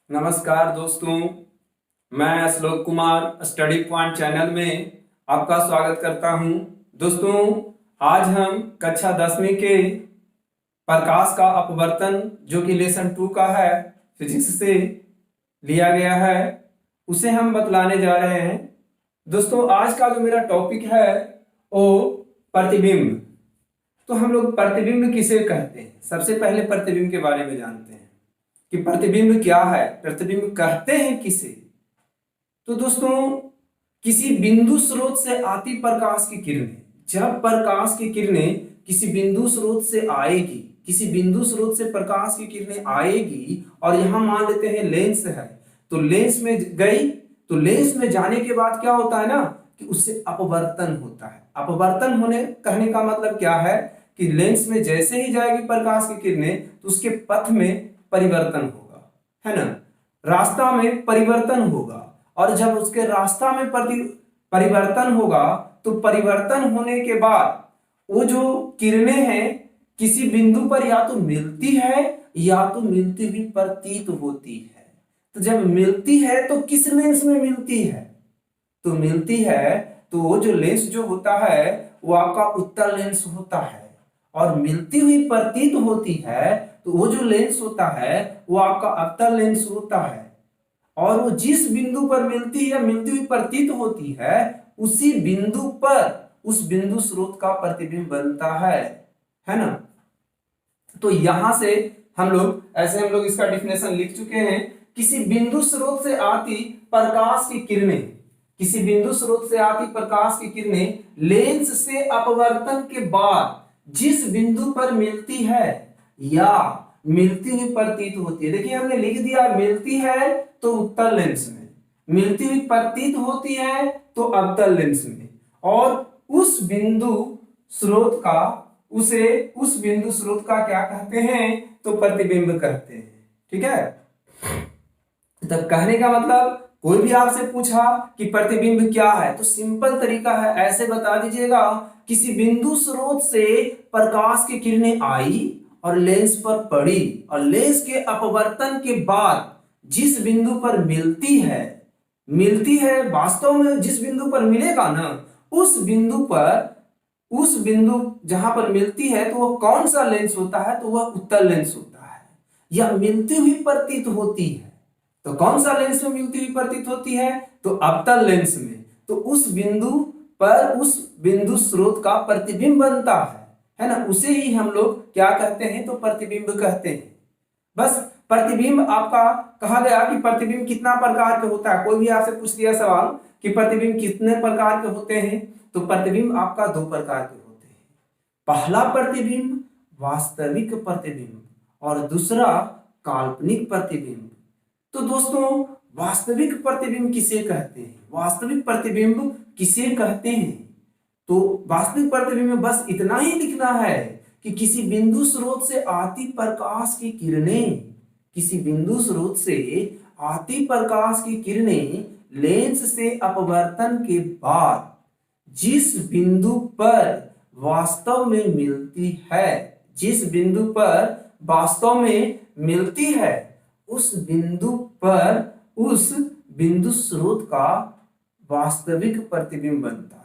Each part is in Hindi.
नमस्कार दोस्तों, मैं श्लोक कुमार स्टडी पॉइंट चैनल में आपका स्वागत करता हूं। दोस्तों, आज हम कक्षा 10वीं के प्रकाश का अपवर्तन जो कि लेसन 2 का है, फिजिक्स से लिया गया है, उसे हम बतलाने जा रहे हैं। दोस्तों, आज का जो मेरा टॉपिक है वो प्रतिबिंब। तो हम लोग प्रतिबिंब किसे कहते हैं, सबसे पहले प्रतिबिंब के बारे में जानते हैं कि प्रतिबिंब क्या है, प्रतिबिंब कहते हैं किसे। तो दोस्तों, किसी बिंदु स्रोत से आती प्रकाश की किरणें, जब प्रकाश की किरणें किसी बिंदु स्रोत से आएगी, किसी बिंदु स्रोत से प्रकाश की किरणें आएगी और यहां मान लेते हैं लेंस है, तो लेंस में गई, तो लेंस में जाने के बाद क्या होता है ना कि उससे अपवर्तन होता है। अपवर्तन होने कहने का मतलब क्या है कि लेंस में जैसे ही जाएगी प्रकाश की किरणें तो उसके पथ में परिवर्तन होगा, है ना, रास्ता में परिवर्तन होगा। और जब उसके रास्ता में परिवर्तन होगा तो परिवर्तन होने के बाद वो जो किरणें हैं किसी बिंदु पर या तो मिलती है या तो मिलती हुई प्रतीत होती है। तो जब मिलती है तो किस लेंस में मिलती है, तो मिलती है तो वो जो लेंस जो होता है वो आपका उत्तल लेंस होता है, और मिलती हुई प्रतीत होती है तो वो जो लेंस होता है वो आपका अवतल लेंस होता है। और वो जिस बिंदु पर मिलती है, मिलती हुई प्रतीत होती है, उसी बिंदु पर उस बिंदु स्रोत का प्रतिबिंब बनता है ना। तो यहां से हम लोग इसका डिफिनेशन लिख चुके हैं। किसी बिंदु स्रोत से आती प्रकाश की किरणें, किसी बिंदु स्रोत से आती प्रकाश की किरणें लेंस से अपवर्तन के बाद जिस बिंदु पर मिलती है या मिलती हुई प्रतीत होती है, देखिए हमने लिख दिया मिलती है तो उत्तल लेंस में, मिलती हुई प्रतीत होती है तो अवतल लेंस में, और उस बिंदु स्रोत का क्या कहते हैं, तो प्रतिबिंब कहते हैं। ठीक है, तब कहने का मतलब कोई भी आपसे पूछा कि प्रतिबिंब क्या है तो सिंपल तरीका है, ऐसे बता दीजिएगा किसी बिंदु स्रोत से प्रकाश की किरणें आई और लेंस पर पड़ी, और लेंस के अपवर्तन के बाद जिस बिंदु पर मिलती है वास्तव में जिस बिंदु पर मिलेगा ना, उस बिंदु जहां पर मिलती है तो वह कौन सा लेंस होता है, तो वह उत्तल लेंस होता है। या मिलती हुई प्रतीत होती है तो कौन सा लेंस में मिलती हुई प्रतीत होती है, तो अवतल लेंस में। तो उस बिंदु पर उस बिंदु स्रोत का प्रतिबिंब बनता है ना, उसे ही हम लोग क्या कहते हैं, तो प्रतिबिंब कहते हैं। बस प्रतिबिंब आपका कहा गया कि प्रतिबिंब कितना प्रकार के होता है। कोई भी आपसे पूछ दिया सवाल कि प्रतिबिंब कितने प्रकार के होते हैं, तो प्रतिबिंब आपका 2 प्रकार के होते हैं। पहला प्रतिबिंब वास्तविक प्रतिबिंब और दूसरा काल्पनिक प्रतिबिंब। तो दोस्तों, वास्तविक प्रतिबिंब किसे कहते हैं, वास्तविक प्रतिबिंब किसे कहते हैं, तो वास्तविक प्रतिबिंब में बस इतना ही लिखना है कि किसी बिंदु स्रोत से आती प्रकाश की किरणें, किसी बिंदु स्रोत से आती प्रकाश की किरणें लेंस से अपवर्तन के बाद जिस बिंदु पर वास्तव में मिलती है, जिस बिंदु पर वास्तव में मिलती है, उस बिंदु पर उस बिंदु स्रोत का वास्तविक प्रतिबिंब बनता है,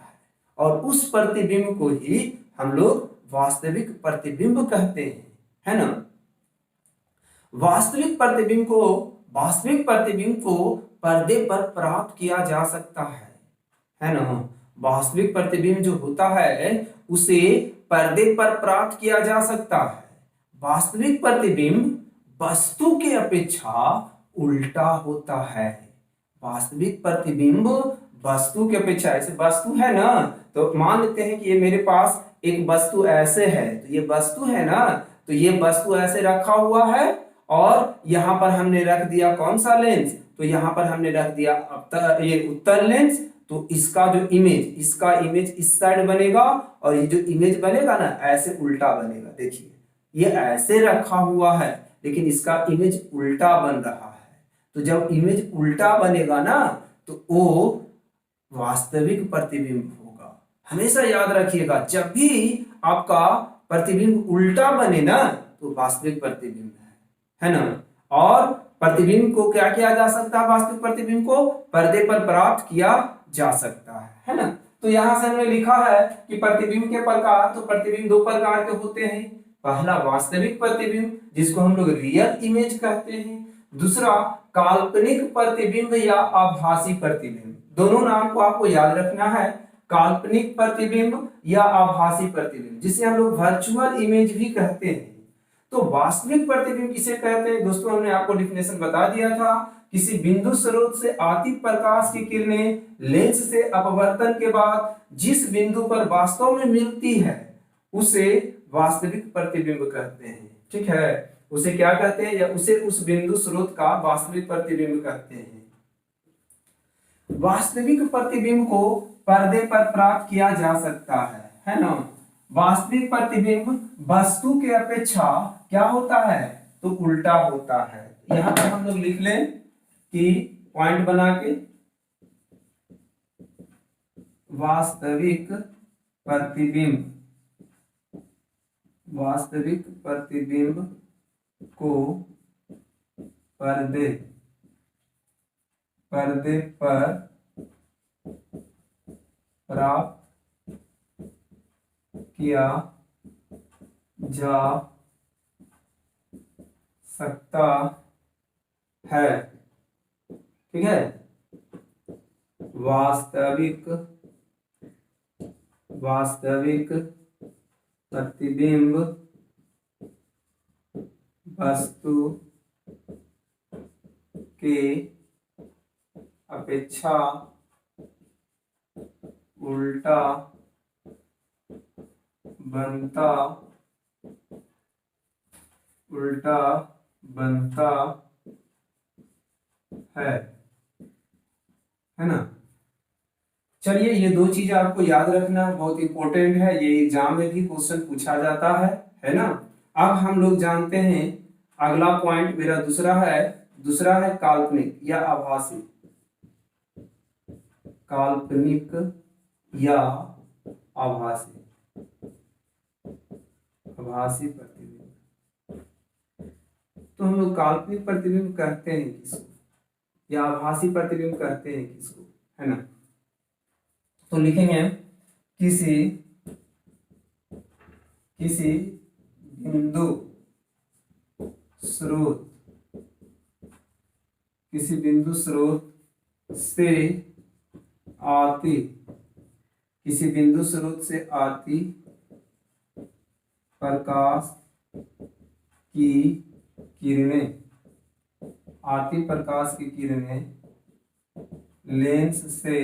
और उस प्रतिबिंब को ही हम लोग वास्तविक प्रतिबिंब कहते हैं, है ना। वास्तविक प्रतिबिंब को पर्दे पर प्राप्त किया जा सकता है ना। वास्तविक प्रतिबिंब जो होता है उसे पर्दे पर प्राप्त किया जा सकता है। वास्तविक प्रतिबिंब वस्तु के अपेक्षा उल्टा होता है। वास्तविक प्रतिबिंब वस्तु के अपेक्षा, ऐसे वस्तु है ना, तो मान लेते हैं कि ये मेरे पास एक वस्तु ऐसे है, तो ये वस्तु है ना, तो ये वस्तु ऐसे रखा हुआ है और यहां पर हमने रख दिया कौन सा लेंस, तो यहां पर हमने रख दिया ये उत्तल लेंस। तो इसका जो इमेज इस साइड बनेगा और ये जो इमेज बनेगा ना ऐसे उल्टा बनेगा। देखिए ये ऐसे रखा हुआ है लेकिन इसका इमेज उल्टा बन रहा है। तो जब इमेज उल्टा बनेगा ना तो वो वास्तविक प्रतिबिंब होगा। हमेशा याद रखिएगा, जब भी आपका प्रतिबिंब उल्टा बने ना तो वास्तविक प्रतिबिंब है ना। और प्रतिबिंब को क्या किया जा सकता है, वास्तविक प्रतिबिंब को पर्दे पर प्राप्त किया जा सकता है ना। तो यहां से हमने लिखा है कि प्रतिबिंब के प्रकार, तो प्रतिबिंब दो प्रकार के होते हैं। पहला वास्तविक प्रतिबिंब जिसको हम लोग रियल इमेज कहते हैं, दूसरा काल्पनिक प्रतिबिंब या आभासी प्रतिबिंब। दोनों नाम को आपको याद रखना है, काल्पनिक प्रतिबिंब या आभासी प्रतिबिंब, जिसे हम लोग वर्चुअल इमेज भी कहते हैं। तो वास्तविक प्रतिबिंब किसे कहते हैं दोस्तों, हमने आपको डिफिनेशन बता दिया था। किसी बिंदु स्रोत से आती प्रकाश की किरणें लेंस से अपवर्तन के बाद जिस बिंदु पर वास्तव में मिलती है उसे वास्तविक प्रतिबिंब कहते हैं। ठीक है, उसे क्या कहते हैं, या उसे उस बिंदु स्रोत का वास्तविक प्रतिबिंब कहते हैं। वास्तविक प्रतिबिंब को पर्दे पर प्राप्त किया जा सकता है ना। वास्तविक प्रतिबिंब वस्तु के अपेक्षा क्या होता है, तो उल्टा होता है। यहां पर हम लोग लिख लें कि पॉइंट बना के, वास्तविक प्रतिबिंब को पर्दे पर प्राप्त किया जा सकता है। ठीक है, वास्तविक प्रतिबिंब वस्तु के अपेक्षा उल्टा बनता है ना। चलिए, ये दो चीजें आपको याद रखना बहुत इंपॉर्टेंट है, ये एग्जाम में भी क्वेश्चन पूछा जाता है ना। अब हम लोग जानते हैं अगला पॉइंट मेरा दूसरा है काल्पनिक या आभासी। काल्पनिक या आभासी प्रतिबिंब। तो हम लोग काल्पनिक प्रतिबिंब कहते हैं किसको, या आभासी प्रतिबिंब कहते हैं किसको, है ना। तो लिखेंगे किसी बिंदु स्रोत से आती प्रकाश की किरणें लेंस से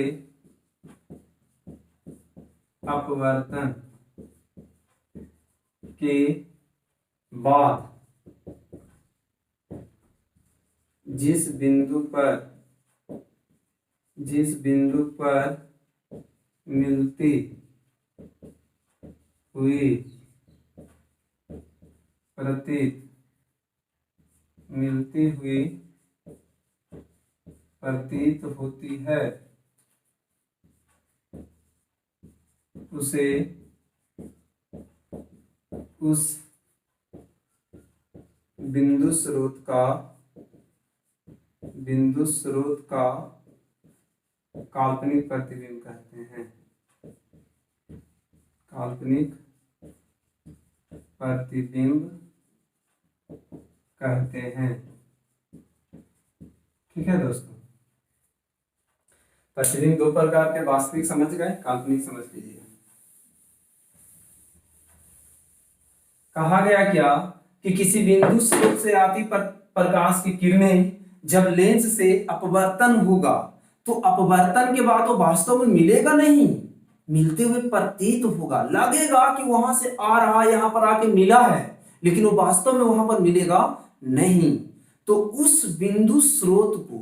अपवर्तन के बाद जिस बिंदु पर मिलती हुई प्रतीत होती है उसे उस बिंदु स्रोत का काल्पनिक प्रतिबिंब कहते हैं। काल्पनिक प्रतिबिंब कहते हैं। ठीक है दोस्तों, प्रतिबिंब दो प्रकार के, वास्तविक समझ गए, काल्पनिक समझ लीजिए। कहा गया क्या कि किसी बिंदु स्रोत से आती प्रकाश की किरणें जब लेंस से अपवर्तन होगा तो अपवर्तन के बाद वो वास्तव में मिलेगा नहीं, मिलते हुए प्रतीत होगा, लगेगा कि वहां से आ रहा, यहां पर आके मिला है, लेकिन वो वास्तव में वहां पर मिलेगा नहीं। तो उस बिंदु स्रोत को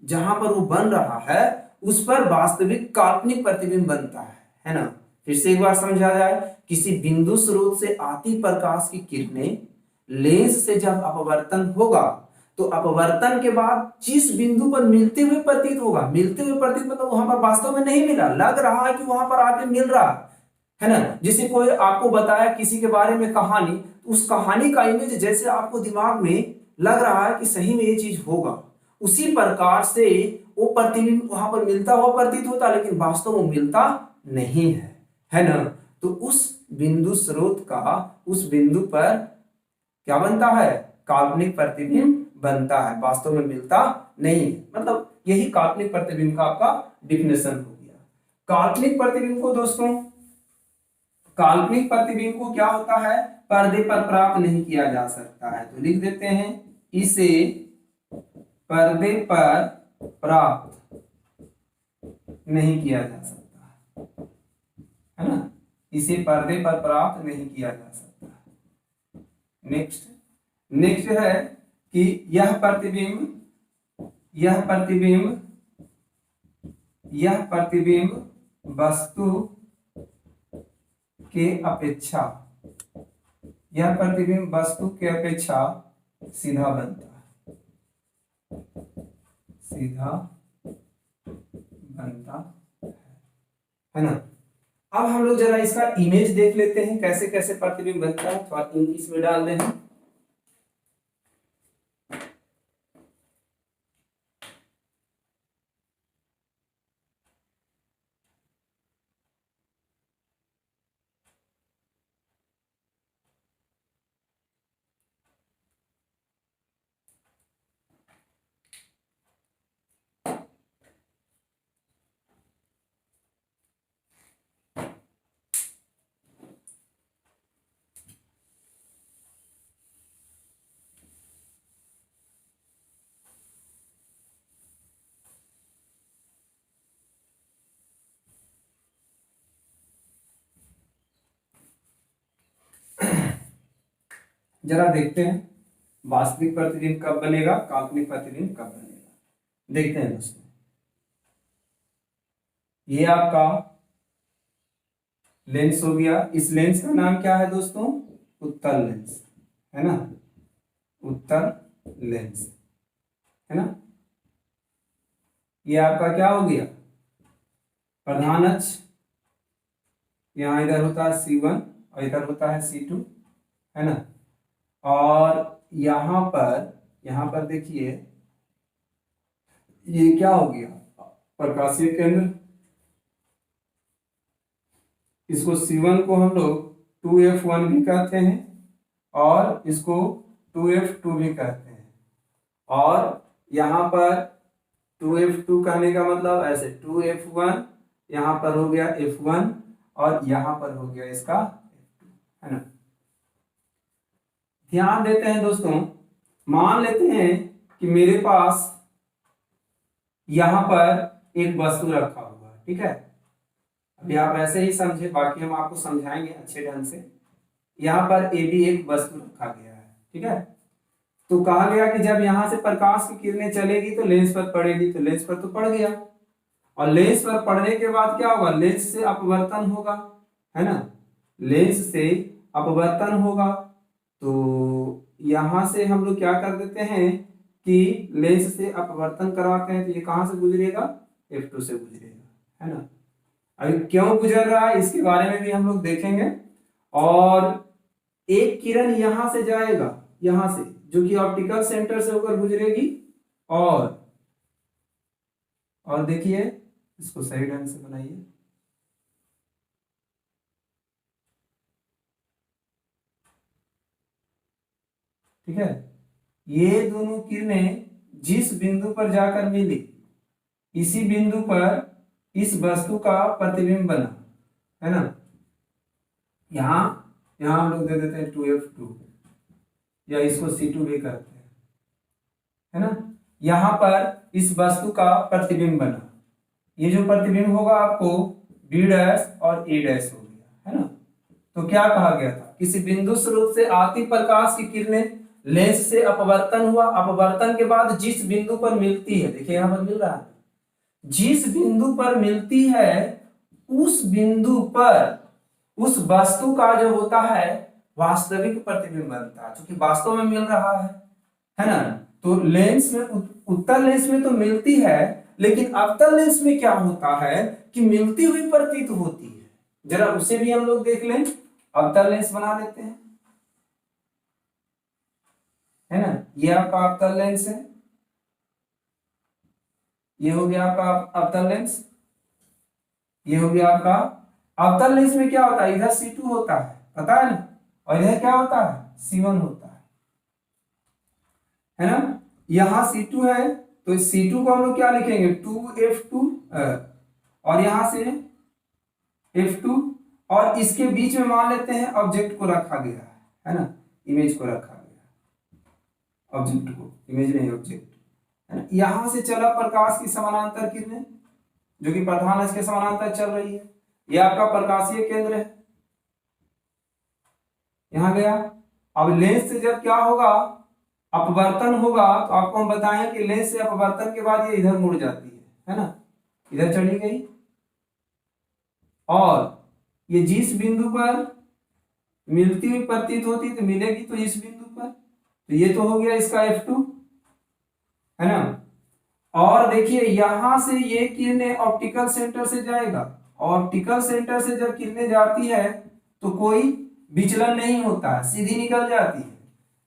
जहां पर वो बन रहा है उस पर वास्तविक काल्पनिक प्रतिबिंब बनता है ना। फिर से एक बार समझा जाए, किसी बिंदु स्रोत से आती प्रकाश की किरणें लेंस से जब अपवर्तन होगा तो अपवर्तन के बाद जिस बिंदु पर मिलते हुए प्रतीत होगा, मिलते हुए प्रतीत मतलब वहां पर वास्तव में नहीं मिला, लग रहा है कि वहां पर आके मिल रहा है ना। जैसे कोई आपको बताया किसी के बारे में कहानी, उस कहानी का इमेज जैसे आपको दिमाग में लग रहा है कि सही में ये चीज होगा, उसी प्रकार से वो प्रतिबिंब वहां पर मिलता हुआ प्रतीत होता, लेकिन वास्तव में मिलता नहीं है ना। तो उस बिंदु स्रोत का उस बिंदु पर क्या बनता है, काल्पनिक प्रतिबिंब बनता है, वास्तव में मिलता नहीं है। मतलब यही काल्पनिक प्रतिबिंब का आपका डिफिनेशन हो गया। काल्पनिक प्रतिबिंब को दोस्तों, काल्पनिक प्रतिबिंब को क्या होता है, पर्दे पर प्राप्त नहीं किया जा सकता है। तो लिख देते हैं, इसे पर्दे पर प्राप्त नहीं किया जा सकता है ना, इसे पर्दे पर प्राप्त नहीं किया जा सकता। नेक्स्ट नेक्स्ट है कि यह प्रतिबिंब वस्तु के अपेक्षा, यह प्रतिबिंब वस्तु के अपेक्षा सीधा बनता है ना। अब हम लोग जरा इसका इमेज देख लेते हैं, कैसे कैसे प्रतिबिंब बनता है। थोड़ा इसमें डाल दें। जरा देखते हैं वास्तविक प्रतिबिंब कब बनेगा, काल्पनिक प्रतिबिंब कब बनेगा। देखते हैं दोस्तों, ये आपका लेंस हो गया। इस लेंस का नाम क्या है दोस्तों, उत्तल लेंस है ना, उत्तल लेंस है ना। ये आपका क्या हो गया, प्रधान अक्ष, यहाँ इधर होता है C1 और इधर होता है C2 है ना। और यहाँ पर देखिए ये क्या हो गया, प्रकाशीय केंद्र। इसको C1 को हम लोग 2F1 भी कहते हैं और इसको 2F2 भी कहते हैं। और यहाँ पर 2F2 कहने का मतलब ऐसे 2F1, यहाँ पर हो गया F1 और यहाँ पर हो गया इसका F2 है ना। ध्यान देते हैं दोस्तों, मान लेते हैं कि मेरे पास यहां पर एक वस्तु रखा हुआ है, ठीक है। अभी आप ऐसे ही समझे, बाकी हम आपको समझाएंगे अच्छे ढंग से। यहाँ पर AB एक वस्तु रखा गया है, ठीक है। तो कहा गया कि जब यहां से प्रकाश की किरणें चलेगी तो लेंस पर पड़ेगी, तो लेंस पर तो पड़ गया, और लेंस पर पड़ने के बाद क्या होगा, लेंस से अपवर्तन होगा है ना, लेंस से अपवर्तन होगा। तो यहां से हम लोग क्या कर देते हैं कि लेंस से अपवर्तन करवाते हैं, तो ये कहां से गुजरेगा, F2 से गुजरेगा है ना। अभी क्यों गुजर रहा है इसके बारे में भी हम लोग देखेंगे। और एक किरण यहां से जाएगा, यहां से, जो कि ऑप्टिकल सेंटर से होकर गुजरेगी। और देखिए इसको सही ढंग से बनाइए, ठीक है। ये दोनों किरणें जिस बिंदु पर जाकर मिली, इसी बिंदु पर इस वस्तु का प्रतिबिंब बना है ना। यहां हम लोग दे देते हैं 2F2 या इसको C2 भी कहते हैं है ना। यहां पर इस वस्तु का प्रतिबिंब बना, ये जो प्रतिबिंब होगा आपको B' और A' हो गया है ना। तो क्या कहा गया था, किसी बिंदु स्रोत से आती प्रकाश की किरणें लेंस से अपवर्तन हुआ, अपवर्तन के बाद जिस बिंदु पर मिलती है, देखिए यहां पर मिल रहा है, जिस बिंदु पर मिलती है उस बिंदु पर उस वस्तु का जो होता है वास्तविक प्रतिबिंब बनता है, क्योंकि वास्तव में मिल रहा है ना। तो लेंस में, उत्तल लेंस में तो मिलती है, लेकिन अवतल लेंस में क्या होता है कि मिलती हुई प्रतीत होती है। जरा उसे भी हम लोग देख लें, अवतल लेंस बना लेते हैं है ना। ये आपका अवतल लेंस है, ये हो गया आपका अवतल लेंस, ये हो गया आपका अवतल लेंस में क्या होता है, इधर C2 होता है, पता है ना, और इधर क्या होता है, C1 होता है ना। यहाँ C2 है तो C2 को हम लोग क्या लिखेंगे, 2F2, और यहां से F2, और इसके बीच में मान लेते हैं ऑब्जेक्ट को रखा गया है ना, इमेज को रखा गया, ऑब्जेक्ट को, इमेज नहीं ऑब्जेक्ट है ना। यहां से चला प्रकाश की समानांतर किरणें जो कि प्रधान अक्ष के समानांतर चल रही है, यह आपका प्रकाशीय केंद्र है, यहां गया। अब लेंस से जब क्या होगा, अपवर्तन होगा, तो आपको हम बताएं कि लेंस से अपवर्तन के बाद ये इधर मुड़ जाती है ना, इधर चली गई, और ये जिस बिंदु पर मिलती हुई प्रतीत होती तो मिलेगी तो इस बिंदु पर, तो ये तो हो गया इसका F2 है ना। और देखिए यहां से ये किरणें ऑप्टिकल सेंटर से जाएगा, ऑप्टिकल सेंटर से जब किरणें जाती है तो कोई विचलन नहीं होता है, सीधी निकल जाती है।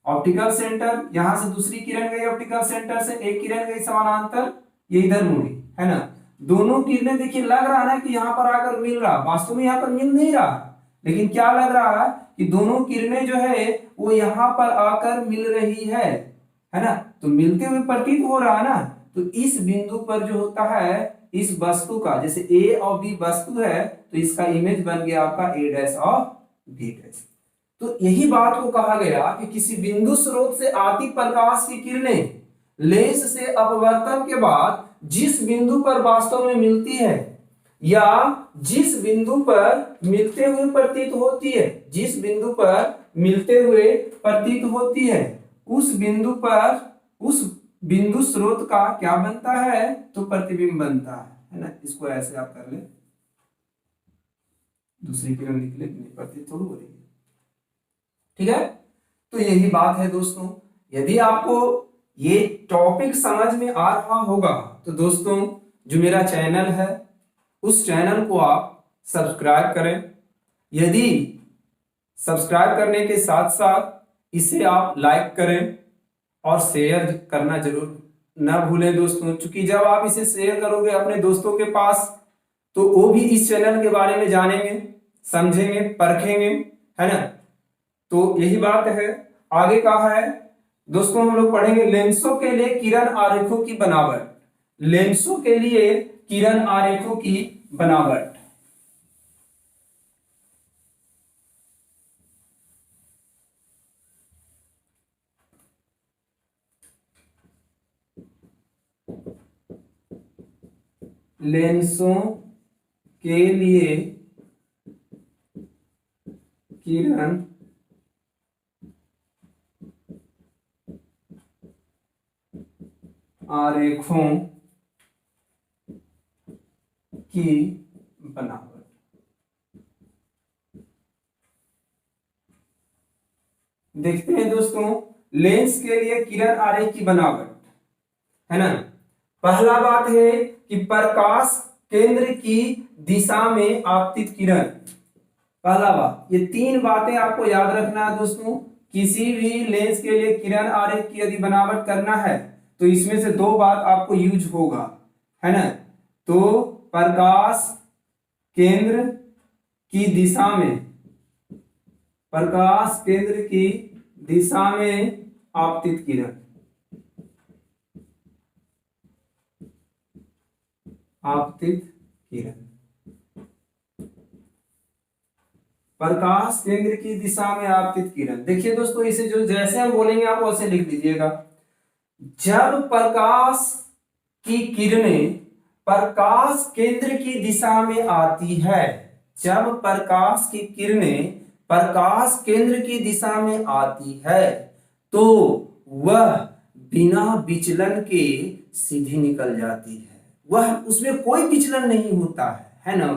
ऑप्टिकल सेंटर, यहां से दूसरी किरण गई ऑप्टिकल सेंटर से, एक किरण गई समानांतर, ये इधर मुड़ी है ना। दोनों किरणें देखिए लग रहा है ना कि यहां पर आकर मिल रहा, वास्तव में यहां पर मिल नहीं रहा, लेकिन क्या लग रहा है कि दोनों किरणें जो है वो यहां पर आकर मिल रही है ना, तो मिलते हुए प्रतीत हो रहा है ना। तो इस बिंदु पर जो होता है इस वस्तु का, जैसे ए और बी वस्तु है तो इसका इमेज बन गया आपका ए डैश और बी डैश। तो यही बात को कहा गया कि किसी बिंदु स्रोत से आती प्रकाश की किरणें लेंस से अपवर्तन के बाद जिस बिंदु पर वास्तव में मिलती है या जिस बिंदु पर मिलते हुए प्रतीत होती है, जिस बिंदु पर मिलते हुए प्रतीत होती है, उस बिंदु पर उस बिंदु स्रोत का क्या बनता है, तो प्रतिबिंब बनता है ना। इसको ऐसे आप कर ले, दूसरी किरण लिख ले, प्रतीत थोड़ी हो रही है, ठीक है। तो यही बात है दोस्तों, यदि आपको ये टॉपिक समझ में आ रहा होगा तो दोस्तों जो मेरा चैनल है उस चैनल को आप सब्सक्राइब करें। यदि सब्सक्राइब करने के साथ साथ इसे आप लाइक करें और शेयर करना जरूर ना भूलें दोस्तों, क्योंकि जब आप इसे शेयर करोगे अपने दोस्तों के पास तो वो भी इस चैनल के बारे में जानेंगे, समझेंगे, परखेंगे, है ना। तो यही बात है। आगे कहा है दोस्तों हम लोग पढ़ेंगे लेंसों के लिए किरण आरेखों की बनावट, लेंसों के लिए किरण आरेखों की बनावट। लेंसों के लिए किरण आरेखों की बनावट। देखते हैं दोस्तों लेंस के लिए किरण आरेख की बनावट, है ना। पहला बात है कि प्रकाश केंद्र की दिशा में आपतित किरण, पहला बात, ये तीन बातें आपको याद रखना है दोस्तों। किसी भी लेंस के लिए किरण आरेख की यदि बनावट करना है तो इसमें से दो बात आपको यूज होगा, है ना। तो प्रकाश केंद्र की दिशा में, प्रकाश केंद्र की दिशा में आपतित किरण, आपतित किरण, प्रकाश केंद्र की दिशा में आपतित किरण। देखिए दोस्तों इसे जो जैसे हम बोलेंगे आप वैसे लिख लीजिएगा। जब प्रकाश की किरणें प्रकाश केंद्र की दिशा में आती है, जब प्रकाश की किरणें प्रकाश केंद्र की दिशा में आती है तो वह बिना विचलन के सीधी निकल जाती है, वह उसमें कोई विचलन नहीं होता है ना,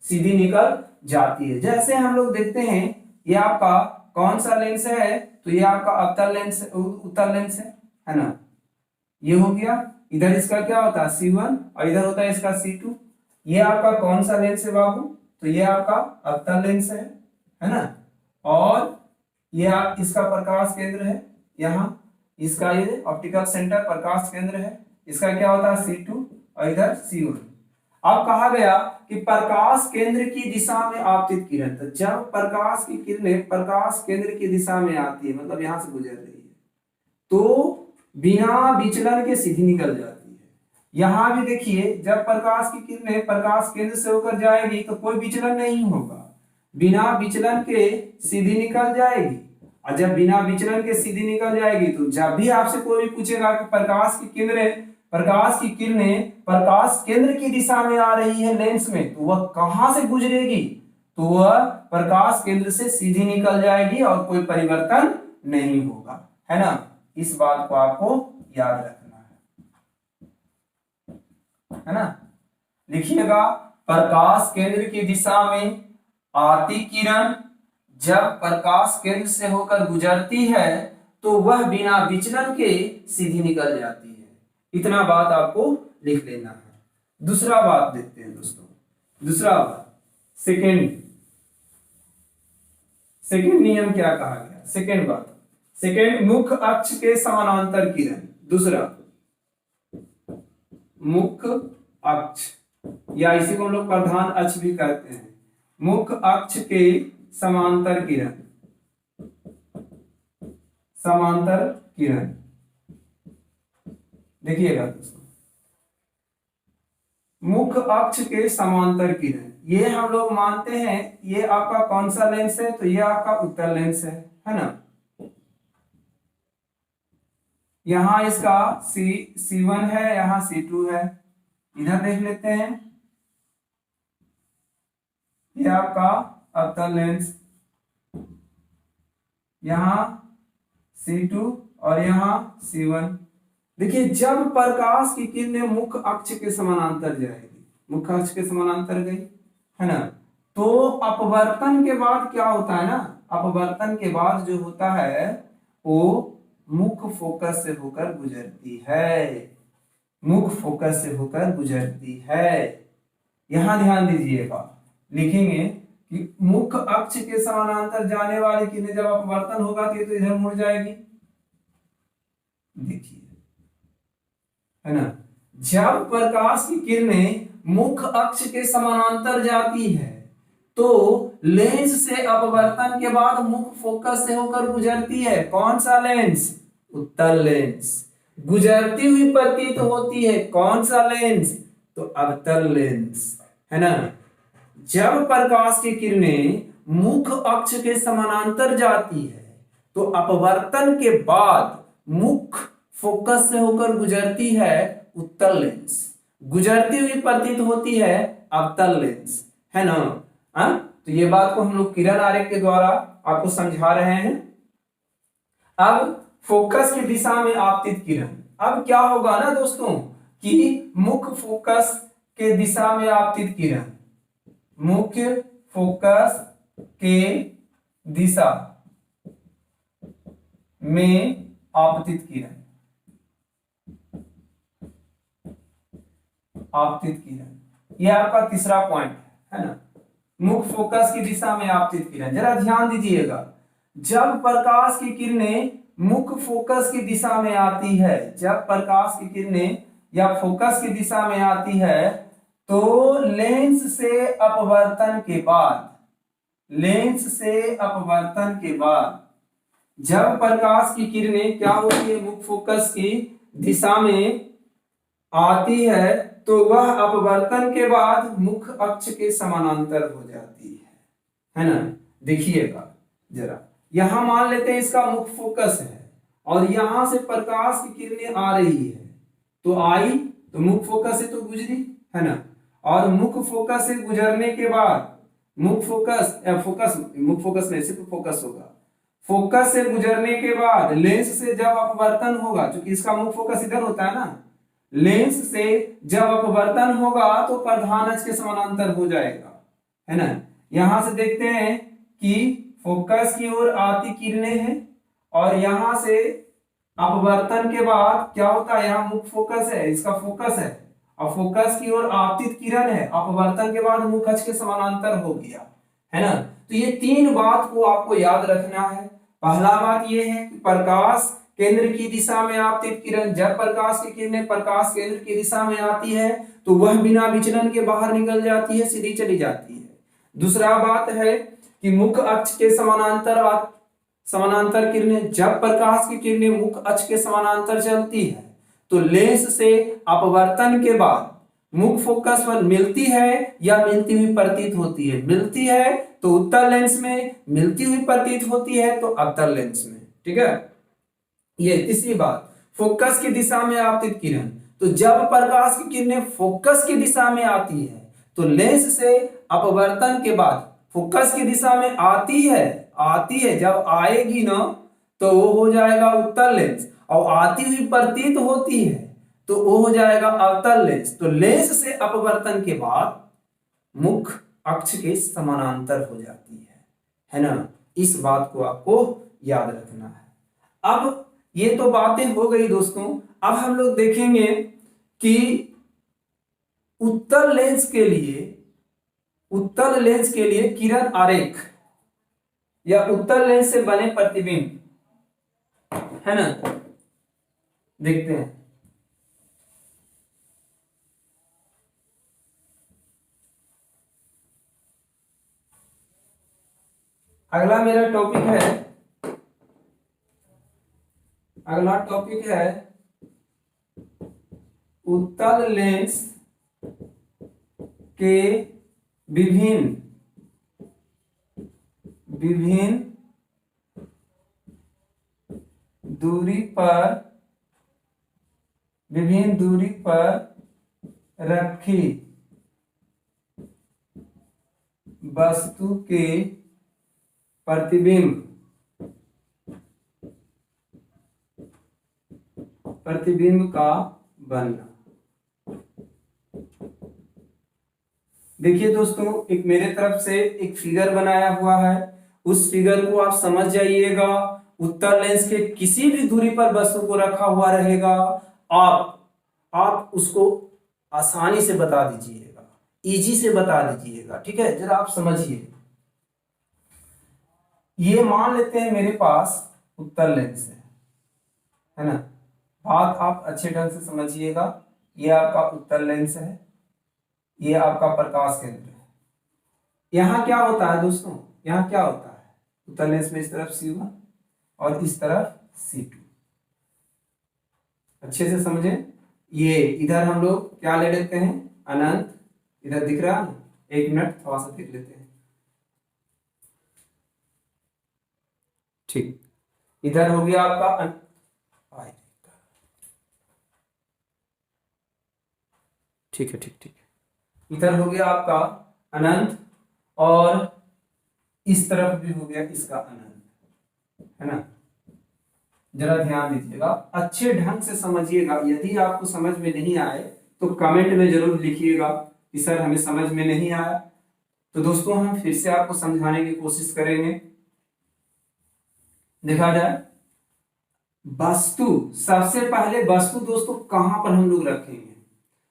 सीधी निकल जाती है। जैसे हम लोग देखते हैं ये आपका कौन सा लेंस है, तो ये आपका अवतल लेंस, उत्तल लेंस है ना। ये हो गया, इधर इसका क्या होता है C1 और इधर होता है इसका C2। ये आपका कौन सा लेंस है बाबू, तो ये आपका अवतल लेंस है ना। और ये आप इसका प्रकाश केंद्र है यहाँ, इसका ये ऑप्टिकल सेंटर प्रकाश केंद्र है, इसका क्या होता है C2 और इधर C1। अब कहा गया कि प्रकाश केंद्र की दिशा में आपतित किरण, तो जब प्रकाश की किरणें प्रकाश केंद्र की दिशा में आती है, मतलब यहां से गुजर रही है, तो बिना विचलन के सीधी निकल जाती है। यहां भी देखिए, जब प्रकाश की किरणें प्रकाश केंद्र से होकर जाएगी तो कोई विचलन नहीं होगा, बिना विचलन के सीधी निकल जाएगी। और जब बिना विचलन के सीधी निकल जाएगी तो जब भी आपसे कोई भी पूछेगा कि प्रकाश की किरणें प्रकाश केंद्र की दिशा में आ रही है लेंस में, तो वह कहां से गुजरेगी, तो वह प्रकाश केंद्र से सीधी निकल जाएगी और कोई परिवर्तन नहीं होगा, है ना। इस बात को आपको याद रखना है ना। लिखिएगा, प्रकाश केंद्र की दिशा में आती किरण जब प्रकाश केंद्र से होकर गुजरती है तो वह बिना विचलन के सीधी निकल जाती है। इतना बात आपको लिख लेना है। दूसरा बात देखते हैं दोस्तों, दूसरा बात, सेकेंड नियम क्या कहा गया। सेकेंड बात, सेकेंड, मुख्य अक्ष के समानांतर किरण। दूसरा, मुख्य अक्ष या इसी को हम लोग प्रधान अक्ष भी कहते हैं, मुख्य अक्ष के समांतर किरण, समांतर किरण। देखिएगा दोस्तों, मुख्य अक्ष के समांतर किरण, ये हम लोग मानते हैं ये आपका कौन सा लेंस है, तो ये आपका उत्तल लेंस है ना। यहां इसका C1 है, यहां C2 है। इधर देख लेते हैं, ये आपका अवतल लेंस, यहां C2 और यहां C1। देखिए, जब प्रकाश की किरणें मुख्य अक्ष के समानांतर जाएगी, मुख्य अक्ष के समानांतर गई, है ना, तो अपवर्तन के बाद क्या होता है ना, अपवर्तन के बाद जो होता है वो मुख्य फोकस से होकर गुजरती है, मुख्य फोकस से होकर गुजरती है। यहां ध्यान दीजिएगा, लिखेंगे कि मुख्य अक्ष के समानांतर जाने वाली किरणें जब अपवर्तन होगा तो इधर मुड़ जाएगी। देखिए, है ना, जब प्रकाश की किरणें मुख्य अक्ष के समानांतर जाती है तो लेंस से अपवर्तन के बाद मुख्य फोकस से होकर गुजरती है। कौन सा लेंस? उत्तल लेंस। गुजरती हुई प्रतीत होती है। कौन सा लेंस? तो अवतल लेंस, है ना। जब प्रकाश की किरणें मुख्य अक्ष के समानांतर जाती है तो अपवर्तन के बाद मुख्य फोकस से होकर गुजरती है उत्तल लेंस, गुजरती हुई प्रतीत होती है अवतल लेंस, है ना। तो ये बात को हम लोग किरण आरेख के द्वारा आपको समझा रहे हैं। अब फोकस की दिशा में आपतित किरण, अब क्या होगा ना दोस्तों कि मुख्य फोकस के दिशा में आपतित किरण, मुख्य फोकस के दिशा में आपतित किरण, आपतित किरण, यह आपका तीसरा पॉइंट है ना, मुख्य फोकस की दिशा में आपतित किरण। जरा ध्यान दीजिएगा, जब प्रकाश की किरणें मुख्य फोकस की दिशा में आती है, जब प्रकाश की किरणें या फोकस की दिशा में आती है तो लेंस से अपवर्तन के बाद, लेंस से अपवर्तन के बाद जब प्रकाश की किरणें क्या होती है, मुख्य फोकस की दिशा में आती है तो वह अपवर्तन के बाद मुख्य अक्ष के समानांतर हो जाती है ना। देखिएगा जरा, यहां मान लेते हैं इसका मुख्य फोकस है और यहां से प्रकाश की किरणें आ रही है, तो आई तो मुख्य फोकस से तो गुजरी, है ना। और मुख्य फोकस से गुजरने के बाद मुख्य फोकस या फोकस, मुख्य फोकस में सिर्फ फोकस होगा, फोकस से गुजरने के बाद लेंस से जब अपवर्तन होगा, क्योंकि इसका मुख्य फोकस इधर होता है ना, लेंस से जब अपवर्तन होगा तो प्रधान अक्ष के समानांतर हो जाएगा, है ना। यहां से देखते हैं कि फोकस की ओर आती किरणें हैं और यहां से अपवर्तन के बाद क्या होता है, यहां मुख्य फोकस है, इसका फोकस है और फोकस की ओर आपतित किरण है, अपवर्तन के बाद मुख्य अक्ष के समानांतर हो गया, है ना। तो ये तीन बात को आपको याद रखना है। पहला बात ये है कि प्रकाश केंद्र की दिशा में आपतित किरण, जब प्रकाश की किरणें प्रकाश केंद्र की दिशा में आती है तो वह बिना विचलन के बाहर निकल जाती है, सीधी चली जाती है। दूसरा बात है कि मुख्य अक्ष के समानांतर किरणें, जब प्रकाश की किरणें मुख्य अक्ष के समानांतर चलती है तो लेंस से अपवर्तन के बाद मुख्य फोकस पर मिलती है या मिलती हुई प्रतीत होती है। मिलती है तो उत्तल लेंस में, मिलती हुई प्रतीत होती है तो अवतल लेंस में। ठीक है। ये तीसरी बात, फोकस की दिशा में आपतित किरण, तो जब प्रकाश की किरणें फोकस की दिशा में आती है तो लेंस से अपवर्तन के बाद फोकस की दिशा में आती है, जब आएगी ना तो वो हो जाएगा उत्तल लेंस, और आती हुई प्रतीत होती है तो वो हो जाएगा अवतल लेंस। तो लेंस से अपवर्तन के बाद मुख्य अक्ष के समानांतर हो जाती है ना। इस बात को आपको याद रखना है। अब ये तो बातें हो गई दोस्तों। अब हम लोग देखेंगे कि उत्तल लेंस के लिए किरण आरेख या उत्तल लेंस से बने प्रतिबिंब, है ना, देखते हैं। अगला मेरा टॉपिक है उत्तल लेंस के विभिन्न दूरी पर रखी वस्तु के प्रतिबिंब का बनना। देखिए दोस्तों, एक मेरे तरफ से एक फिगर बनाया हुआ है, उस फिगर को आप समझ जाइएगा। उत्तल लेंस के किसी भी दूरी पर वस्तु को रखा हुआ रहेगा, आप उसको आसानी से बता दीजिएगा, इजी से बता दीजिएगा। ठीक है, जरा आप समझिए। ये मान लेते हैं मेरे पास उत्तल लेंस है ना। बात आप अच्छे ढंग से समझिएगा। ये आपका उत्तल लेंस है, ये आपका प्रकाश केंद्र है। यहां क्या होता है दोस्तों, यहां क्या होता है, उत्तल लेंस में इस तरफ C1 और इस तरफ C2। अच्छे से समझे। ये इधर हम लोग क्या ले लेते हैं, अनंत। इधर दिख रहा है, एक मिनट थोड़ा सा देख लेते हैं। ठीक, इधर हो गया आपका ठीक है। इधर हो गया आपका अनंत और इस तरफ भी हो गया इसका अनंत, है ना। जरा ध्यान दीजिएगा, अच्छे ढंग से समझिएगा। यदि आपको समझ में नहीं आए तो कमेंट में जरूर लिखिएगा कि सर हमें समझ में नहीं आया। तो दोस्तों हम फिर से आपको समझाने की कोशिश करेंगे। देखा जाए, सबसे पहले वस्तु दोस्तों कहां पर हम लोग रखेंगे,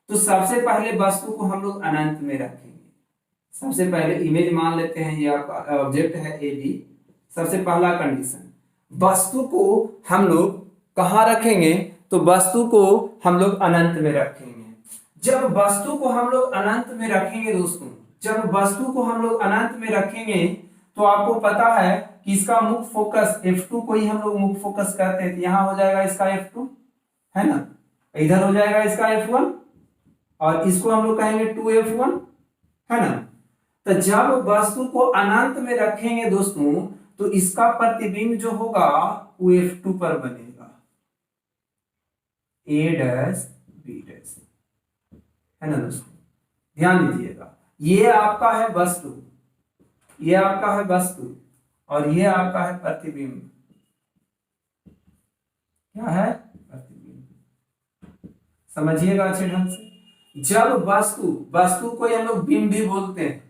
तो सबसे पहले वस्तु को हम लोग अनंत में रखेंगे। सबसे पहले इमेज मान लेते हैं, ये आपका ऑब्जेक्ट है AB। सबसे पहला कंडीशन, वस्तु को हम लोग कहां रखेंगे, तो वस्तु को हम लोग अनंत में रखेंगे। जब वस्तु को हम लोग अनंत में रखेंगे दोस्तों, जब वस्तु को हम लोग अनंत में रखेंगे तो आपको पता है कि इसका मुख्य फोकस F2 को ही हम लोग मुख्य फोकस करते हैं। यहां हो जाएगा इसका F2, है ना, इधर हो जाएगा इसका F1 और इसको हम लोग कहेंगे 2F1, है ना। तो जब वस्तु को अनंत में रखेंगे दोस्तों तो इसका प्रतिबिंब जो होगा वो F2 पर बनेगा, A', B', है ना दोस्तों। ध्यान दीजिएगा, ये आपका है वस्तु, ये आपका है वस्तु और ये आपका है प्रतिबिंब। क्या है, प्रतिबिंब। समझिएगा अच्छे ढंग से। जब वस्तु को हम लोग बिंब भी बोलते हैं,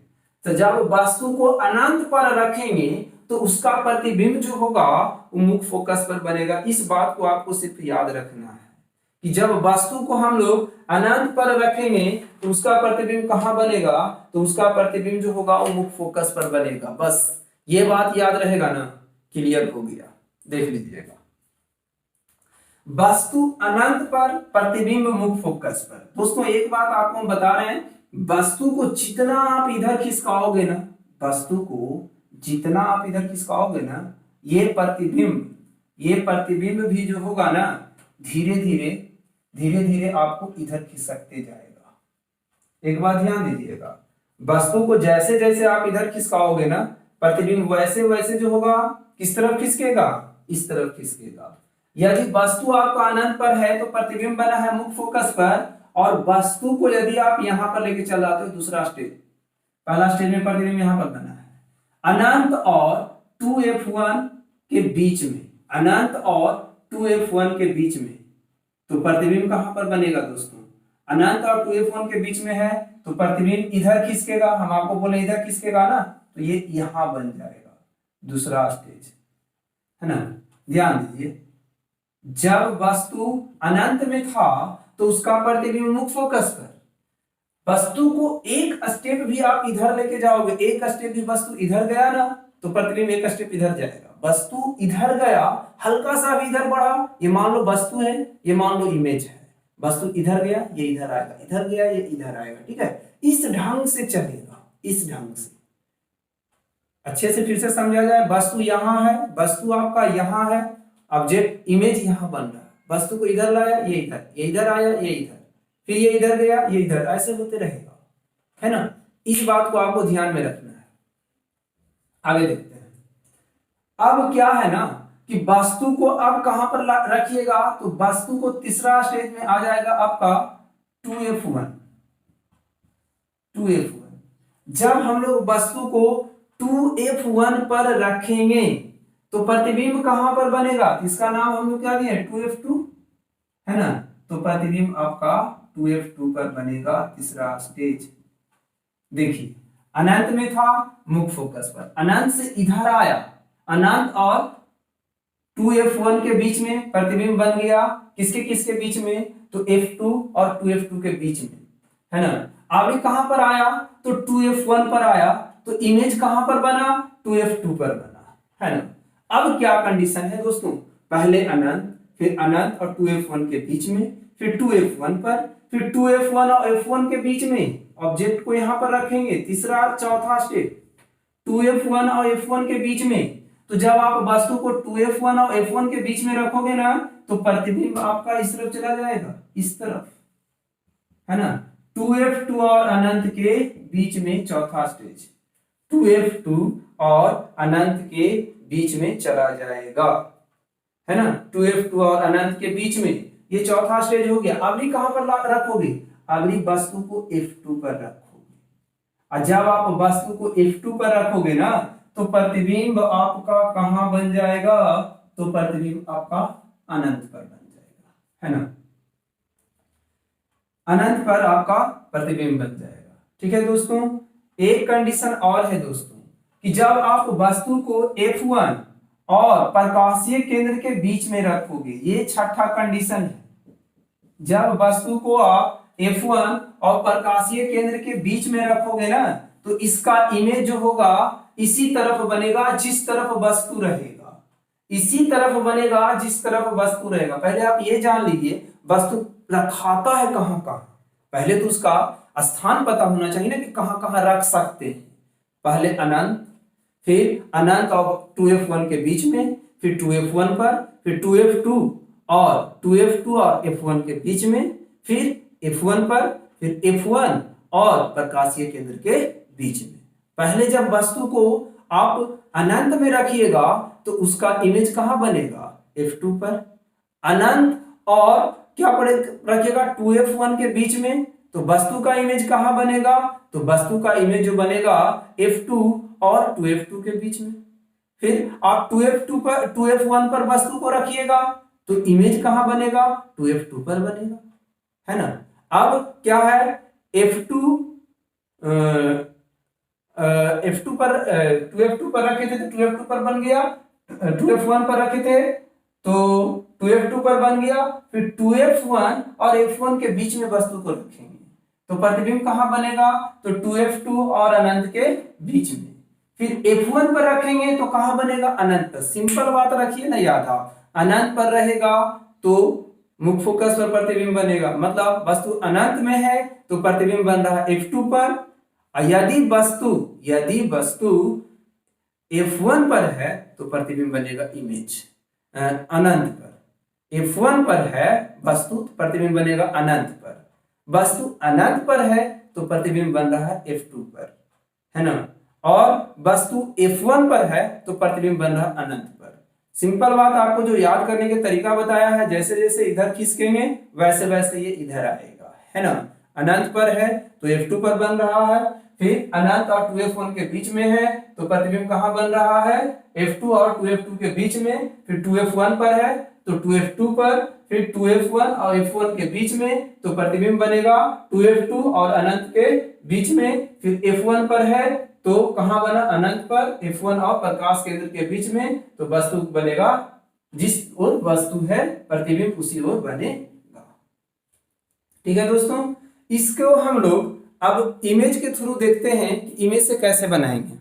तो जब वस्तु को अनंत पर रखेंगे तो उसका प्रतिबिंब जो होगा वो मुख्य फोकस पर बनेगा। इस बात को आपको सिर्फ याद रखना है कि जब वस्तु को हम लोग अनंत पर रखेंगे तो उसका प्रतिबिंब कहां बनेगा, तो उसका प्रतिबिंब जो होगा वो मुख्य फोकस पर बनेगा। बस ये बात याद रहेगा ना, क्लियर हो गया, देख लीजिएगा। वस्तु अनंत पर, प्रतिबिंब मुख फोकस पर। दोस्तों एक बात आपको हम बता रहे हैं, वस्तु को जितना आप इधर खिसकाओगे ना, वस्तु को जितना आप इधर खिसकाओगे ना, ये प्रतिबिंब भी जो होगा ना, धीरे धीरे आपको इधर खिसकते जाएगा। एक बात ध्यान दीजिएगा, वस्तु को जैसे जैसे आप इधर खिसकाओगे ना, प्रतिबिंब वैसे वैसे जो होगा किस तरफ खिसकेगा, इस तरफ खिसकेगा। यदि वस्तु आपका अनंत पर है तो प्रतिबिंब बना है मुख्य फोकस पर, और वस्तु को यदि आप यहां पर लेके चल जाते हो, दूसरा स्टेज, पहला स्टेज में प्रतिबिंब यहां पर बना है अनंत और 2f1 के बीच में, अनंत और 2f1 के बीच में, तो प्रतिबिंब कहां पर बनेगा दोस्तों, अनंत और 2f1 के बीच में है तो प्रतिबिंब इधर खिसकेगा, हम आपको बोले इधर खिसकेगा ना, तो ये यहां बन जाएगा दूसरा स्टेज, है ना। ध्यान दीजिए, जब वस्तु अनंत में था तो उसका प्रतिबिंब मुख्य फोकस पर, वस्तु को एक स्टेप भी आप इधर लेके जाओगे, एक स्टेप भी वस्तु इधर गया ना तो प्रतिबिंब एक स्टेप इधर जाएगा। वस्तु इधर गया, हल्का सा भी इधर बढ़ा, ये मान लो वस्तु है, ये मान लो इमेज है, वस्तु इधर गया ये इधर आएगा, इधर गया ये इधर आएगा, ठीक है। इस ढंग से चलेगा, इस ढंग से। अच्छे से फिर से समझा जाए, वस्तु यहां है, वस्तु आपका यहां है, ऑब्जेक्ट इमेज यहां बन रहा है, वस्तु को इधर लाया ये इधर आया ये इधर, फिर ये इधर गया ये इधर, ऐसे होते रहेगा, है ना। इस बात को आपको ध्यान में रखना है। आगे देखते हैं, अब क्या है ना कि वस्तु को अब कहां पर रखिएगा, तो वस्तु को तीसरा स्टेज में आ जाएगा आपका 2f1। जब हम लोग वस्तु को 2f1 पर रखेंगे तो प्रतिबिंब कहां पर बनेगा, इसका नाम हम लोग क्या दिए 2f2, है ना। तो प्रतिबिंब आपका 2f2 पर बनेगा, तीसरा स्टेज। देखिए अनंत में था मुख्य फोकस पर, अनंत से इधर आया, अनंत और 2f1 के बीच में प्रतिबिंब बन गया, किसके किसके बीच में, तो f2 और 2f2 के बीच में, है ना। अभी कहां पर आया, तो 2f1 पर आया, तो इमेज कहां पर बना, 2f2 पर बना, है ना। अब क्या कंडीशन है दोस्तों, पहले अनंत, फिर अनंत और 2f1 के बीच में, फिर 2f1 पर, फिर 2f1 और f1 के बीच में ऑब्जेक्ट को यहां पर रखेंगे, तीसरा चौथा स्टेप 2f1 और f1 के बीच में। तो जब आप वस्तु को 2f1 और f1 के बीच में रखोगे ना, तो प्रतिबिंब आपका इस तरफ चला जाएगा, इस तरफ, है ना। 2f2 और अनंत के बीच में चौथा स्टेज, 2f2 और अनंत के बीच में चला जाएगा, है ना। 2f2 और अनंत के बीच में ये चौथा स्टेज हो गया। अभी कहां पर रखोगे, अभी वस्तु को f2 पर रखोगे, और जब आप वस्तु को f2 पर रखोगे ना, तो प्रतिबिंब आपका कहां बन जाएगा, तो प्रतिबिंब आपका अनंत पर बन जाएगा, है ना। अनंत पर आपका प्रतिबिंब बन जाएगा, ठीक है दोस्तों। एक कंडीशन और है दोस्तों, कि जब आप वस्तु को f1 और प्रकाशीय केंद्र के बीच में रखोगे, ये छठा कंडीशन है। जब वस्तु को आप f1 और प्रकाशीय केंद्र के बीच में रखोगे ना, तो इसका इमेज जो होगा इसी तरफ बनेगा जिस तरफ वस्तु रहेगा, इसी तरफ बनेगा जिस तरफ वस्तु रहेगा। पहले आप ये जान लीजिए वस्तु रखाता है कहां कहां, पहले तो उसका स्थान पता होना चाहिए ना कि कहां कहां रख सकते हैं। पहले अनंत, फिर अनंत और 2f1 के बीच में, फिर 2f1 पर, फिर 2f2 और f1 के बीच में, फिर f1 पर, फिर f1 और प्रकाशीय केंद्र के बीच में। पहले जब वस्तु को आप अनंत में रखिएगा तो उसका इमेज कहां बनेगा, f2 पर। अनंत और क्या रखिएगा 2f1 के बीच में, तो वस्तु का इमेज कहां बनेगा, तो वस्तु का इमेज जो बनेगा f2 और 2f2 के बीच में। फिर आप 2f2 पर 2f1 पर वस्तु को रखिएगा तो इमेज कहां बनेगा, 2f2 पर बनेगा, है ना। अब क्या है, f2 पर 2f2 पर रखे थे तो 2f2 पर बन गया, 2f1 पर रखे थे तो 2f2 पर बन गया, फिर 2f1 और f1 के बीच में वस्तु को रखेंगे तो प्रतिबिंब कहां बनेगा, तो 2f2 और अनंत के बीच में। फिर f1 पर रखेंगे तो कहां बनेगा, अनंत पर। सिंपल बात रखिए ना याद, आप अनंत पर रहेगा तो मुख्य फोकस पर प्रतिबिंब बनेगा, मतलब वस्तु अनंत में है तो प्रतिबिंब बन रहा है F2 पर। और यदि वस्तु F1 पर है तो प्रतिबिंब बनेगा इमेज अनंत पर। F1 पर है वस्तु तो प्रतिबिंब बनेगा अनंत पर, वस्तु अनंत पर है तो प्रतिबिंब बन रहा है F2 पर, है ना। और वस्तु F1 पर है तो प्रतिबिंब बन रहा अनंत पर। सिंपल बात आपको जो याद करने का तरीका बताया है, जैसे जैसे इधर खिसकेंगे वैसे वैसे ये इधर आएगा, है ना। अनंत पर है तो F2 पर बन रहा है, फिर अनंत और 2F1 के बीच में है तो प्रतिबिंब कहाँ बन रहा है, F2 और 2F2 के बीच में। फिर 2F1 पर है तो 2F2 पर, फिर 2F1 और F1 के बीच में तो प्रतिबिंब बनेगा 2F2 और अनंत के बीच में। फिर F1 पर है तो कहां बना, अनंत पर, F1 और प्रकाश केंद्र के बीच में, तो वस्तु बनेगा, जिस ओर वस्तु है प्रतिबिंब उसी ओर बनेगा। ठीक है दोस्तों, इसको हम लोग अब इमेज के थ्रू देखते हैं कि इमेज से कैसे बनाएंगे।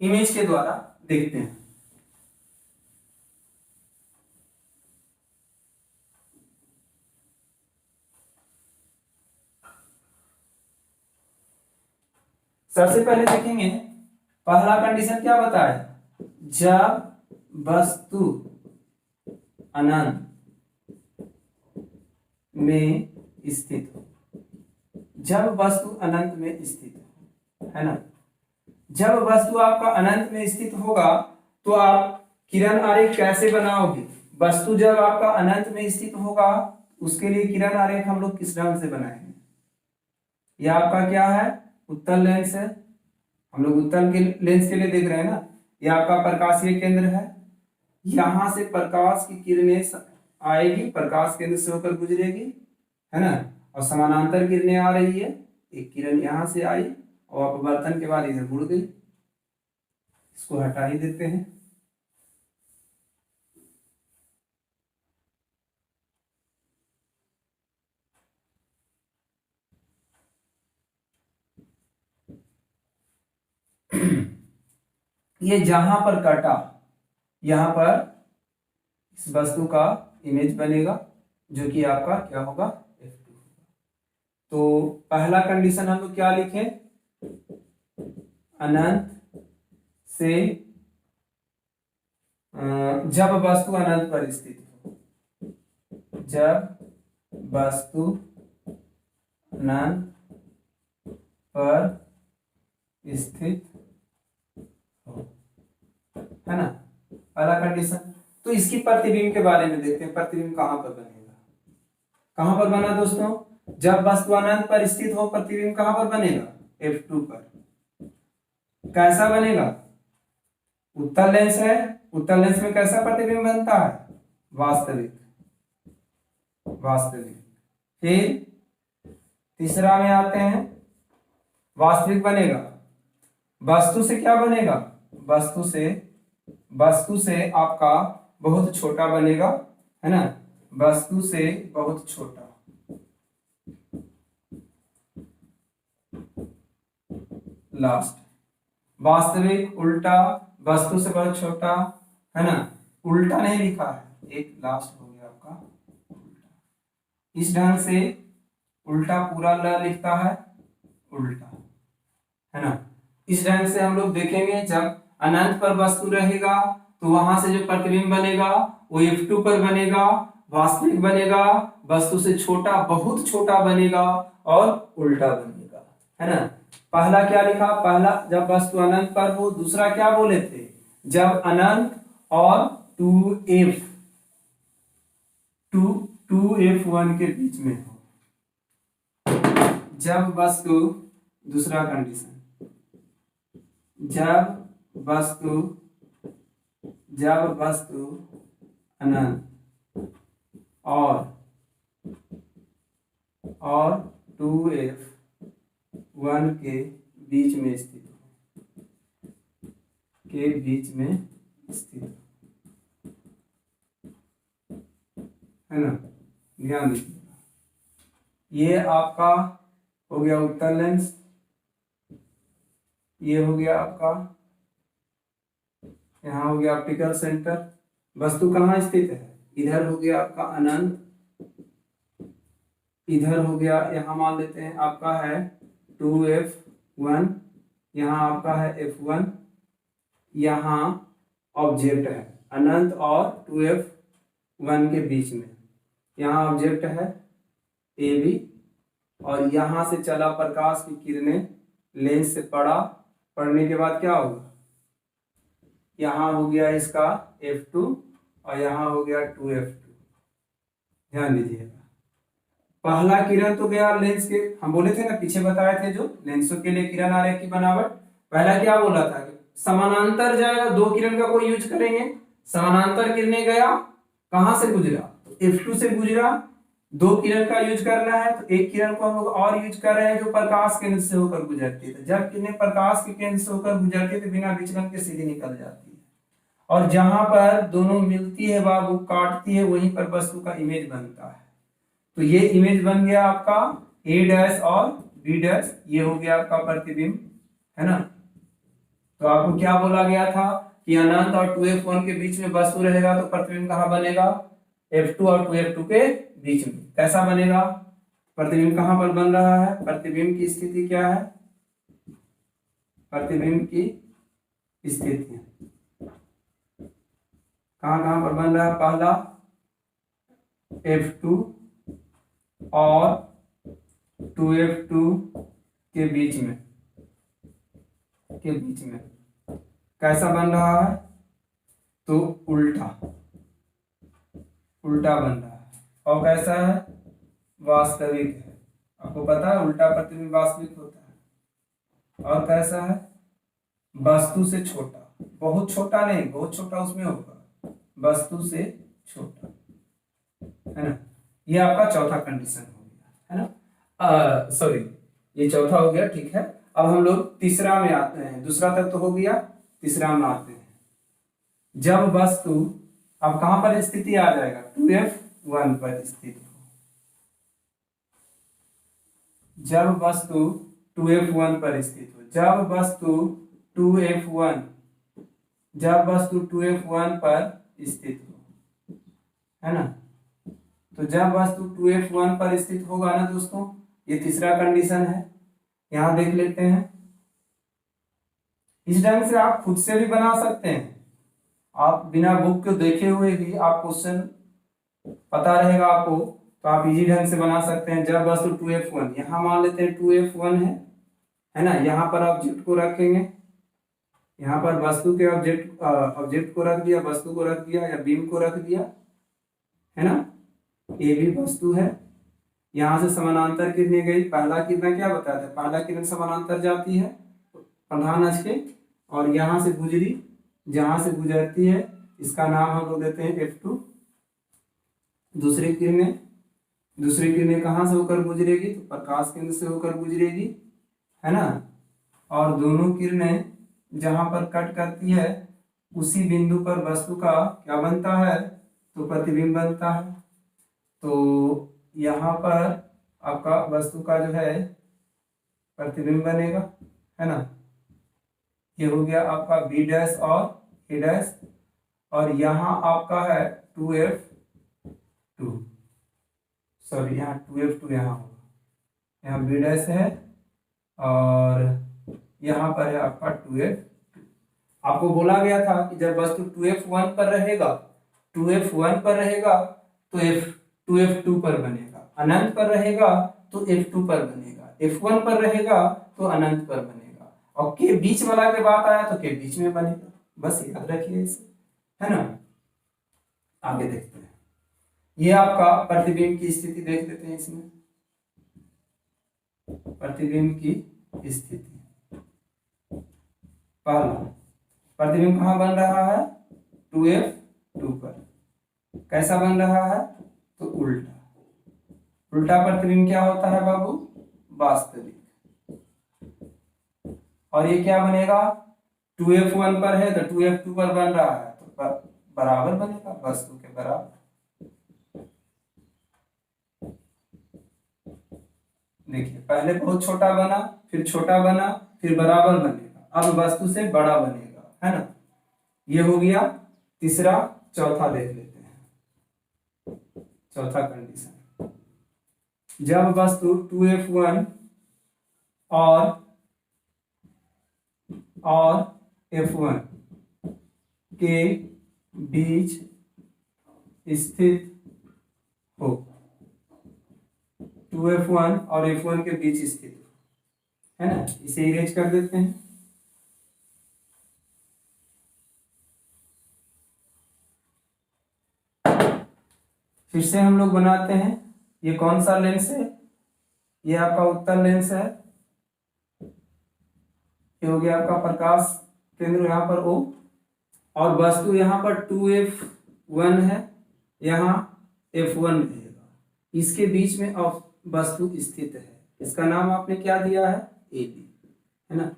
इमेज के द्वारा देखते हैं। सबसे पहले देखेंगे पहला कंडीशन क्या बताया, जब वस्तु अनंत में स्थित हो, जब वस्तु अनंत में स्थित हो, है ना। जब वस्तु आपका अनंत में स्थित होगा तो आप किरण आरेख कैसे बनाओगे। वस्तु जब आपका अनंत में स्थित होगा उसके लिए किरण आरेख हम लोग किस ढंग से बनाएंगे। यह आपका क्या है, उत्तल लेंस है, हम लोग उत्तल के लेंस के लिए देख रहे हैं ना। यह आपका प्रकाशीय केंद्र है, यहां से प्रकाश की किरणें आएगी, प्रकाश केंद्र से होकर गुजरेगी, है ना। और समानांतर किरणें आ रही है, एक किरण यहां से आई और अपवर्तन के बाद इधर मुड़ गई, इसको हटा ही देते हैं। ये जहां पर कटा यहां पर इस वस्तु का इमेज बनेगा जो कि आपका क्या होगा, F2 होगा। तो पहला कंडीशन हम लोग क्या लिखें, अनंत से जब वस्तु अनंत पर स्थित हो, जब वस्तु अनंत पर स्थित हो, है ना, पहला कंडीशन। तो इसकी प्रतिबिंब के बारे में देखते हैं, प्रतिबिंब कहां पर बनेगा। कहां पर बना दोस्तों, जब वस्तु अनंत पर स्थित हो प्रतिबिंब कहां पर बनेगा, F2 पर। कैसा बनेगा, उत्तल लेंस है, उत्तल लेंस में कैसा प्रतिबिंब बनता है, वास्तविक। फिर तीसरा में आते हैं, वास्तविक बनेगा, वस्तु से क्या बनेगा, वस्तु से आपका बहुत छोटा बनेगा, है ना, वस्तु से बहुत छोटा। लास्ट, वास्तविक, उल्टा, वस्तु से बहुत छोटा, है ना, उल्टा नहीं लिखा है, एक लास्ट हो गया आपका उल्टा। इस ढंग से उल्टा पूरा ल लिखता है, उल्टा, है ना। इस ढंग से हम लोग देखेंगे, जब अनंत पर वस्तु रहेगा तो वहां से जो प्रतिबिंब बनेगा वो F2 पर बनेगा, वास्तविक बनेगा, वस्तु से छोटा, बहुत छोटा बनेगा और उल्टा बनेगा, है ना। पहला क्या लिखा, पहला जब वस्तु अनंत पर हो, दूसरा क्या बोले थे, जब अनंत और 2F1 के बीच में हो, जब वस्तु, दूसरा कंडीशन, जब वस्तु अनंत और 2F1 के बीच में स्थित हो, है ना। ध्यान दीजिएगा, ये आपका हो गया उत्तल लेंस, ये हो गया आपका, यहां हो गया ऑप्टिकल सेंटर, वस्तु कहाँ स्थित है, इधर हो गया आपका अनंत, इधर हो गया, यहाँ मान लेते हैं आपका है 2f1, यहाँ आपका है f1, यहाँ ऑब्जेक्ट है अनंत और 2f1 के बीच में, यहाँ ऑब्जेक्ट है ए बी, और यहाँ से चला प्रकाश की किरणें लेंस से पड़ने के बाद क्या होगा, यहाँ हो गया इसका f2 और यहाँ हो गया 2f2। ध्यान दीजिएगा, पहला किरण तो गया लेंस के, हम बोले थे ना पीछे बताए थे जो लेंसों के लिए किरण आरेख की बनावट, पहला क्या बोला था कि समानांतर जाएगा, दो किरण का कोई यूज करेंगे, समानांतर किरणें गया, कहां से गुजरा, तो f2 से गुजरा, दो किरण का यूज करना है, तो एक किरण को हम लोग और यूज कर रहे हैं जो प्रकाश केंद्र से होकर गुजरती है, जब किरणें प्रकाश के केंद्र से होकर गुजरती है तो बिना विचलन के सीधी निकल जाती है, और जहां पर दोनों मिलती है बाबू काटती है, वहीं पर वस्तु का इमेज बनता है। तो ये इमेज बन गया आपका ए डैश और बी डैश, ये हो गया आपका प्रतिबिंब, है ना। तो आपको क्या बोला गया था कि अनंत और 2f1 के बीच में वस्तु रहेगा तो प्रतिबिंब कहाँ बनेगा, f2 और 2f2 के बीच में। कैसा बनेगा, प्रतिबिंब कहाँ पर बन रहा है, प्रतिबिंब की स्थिति क्या है, प्रतिबिंब की स्थिति कहाँ कहाँ पर बन रहा है, पहला f2 और 2f2 के बीच में कैसा बन रहा है, तो उल्टा बन रहा है, और कैसा है, वास्तविक है। आपको पता है उल्टा प्रतिबिंब वास्तविक होता है, और कैसा है, वस्तु से छोटा, बहुत छोटा नहीं, बहुत छोटा उसमें होगा, वस्तु से छोटा, है ना। ये आपका चौथा कंडीशन हो गया, है ना, सॉरी ये चौथा हो गया, ठीक है। अब हम लोग तीसरा में आते हैं, दूसरा तक तो हो गया, तीसरा में आते हैं। जब वस्तु अब कहां पर स्थिति आ जाएगा, 2f1 पर स्थित हो, जब वस्तु 2f1 पर स्थित हो, जब वस्तु 2f1 पर स्थित हो, है ना। तो जब वस्तु 2f1 पर स्थित होगा ना दोस्तों, ये तीसरा कंडीशन है, यहां देख लेते हैं। इस ढंग से आप खुद से भी बना सकते हैं, आप बिना बुक को देखे हुए भी आप क्वेश्चन पता रहेगा आपको, तो आप इजी ढंग से बना सकते हैं। जब वस्तु 2f1, यहां मान लेते हैं 2f1 है ना, यहां पर ऑब्जेक्ट को रखेंगे, यहाँ पर वस्तु के ऑब्जेक्ट को रख दिया, वस्तु को रख दिया या बीम को रख दिया, है ना। ये भी वस्तु है, यहाँ से समानांतर किरणें गई, पहला किरण क्या बताया था, पहला किरण समानांतर जाती है प्रधान अक्ष के, और यहाँ से गुजरी, जहां से गुजरती है इसका नाम हम लोग देते हैं f2। दूसरी किरणें कहाँ से होकर गुजरेगी, तो प्रकाश केंद्र से होकर गुजरेगी, है ना। और दोनों किरणें जहां पर कट करती है उसी बिंदु पर वस्तु का क्या बनता है, तो प्रतिबिंब बनता है। तो यहाँ पर आपका वस्तु का जो है प्रतिबिंब बनेगा, है ना। ये हो गया आपका बी डैश और ए डैश, और यहाँ आपका है 2f2, सॉरी यहाँ 2f2 यहाँ होगा, यहाँ बी डैश है और यहाँ पर है आपका 2f2। आपको बोला गया था कि जब वस्तु 2f1 पर रहेगा तो f2f2 पर बनेगा, अनंत पर रहेगा तो f2 पर बनेगा, f1 पर रहेगा तो अनंत पर बनेगा, और के बीच वाला के बात आया तो के बीच में बनेगा। बस याद रखिए इसे, है ना। आगे देखते हैं, ये आपका प्रतिबिंब की स्थिति देख लेते हैं। इसमें प्रतिबिंब की स्थिति, पहला प्रतिबिंब कहाँ बन रहा है, 2f2 पर। कैसा बन रहा है, तो उल्टा प्रतिबिंब क्या होता है बाबू, वास्तविक। और ये क्या बनेगा, 2f1 पर है तो 2f2 पर बन रहा है तो बराबर बनेगा, वस्तु के बराबर। देखिए पहले बहुत छोटा बना, फिर छोटा बना, फिर बराबर बनेगा, अब वस्तु से बड़ा बनेगा, है ना। ये हो गया तीसरा चौथा देख लेते हैं। चौथा कंडीशन, जब वस्तु 2F1 और F1 के बीच स्थित हो, 2F1 और F1 के बीच स्थित हो, है ना। इसे इरेज कर देते हैं। फिर से हम लोग बनाते हैं। ये कौन सा लेंस है? ये आपका उत्तल लेंस है। ये हो गया आपका प्रकाश केंद्र यहाँ पर O, और वस्तु यहाँ पर 2F1 है, यहाँ F1 रहेगा। इसके बीच में वस्तु स्थित है। इसका नाम आपने क्या दिया है? AB, है ना।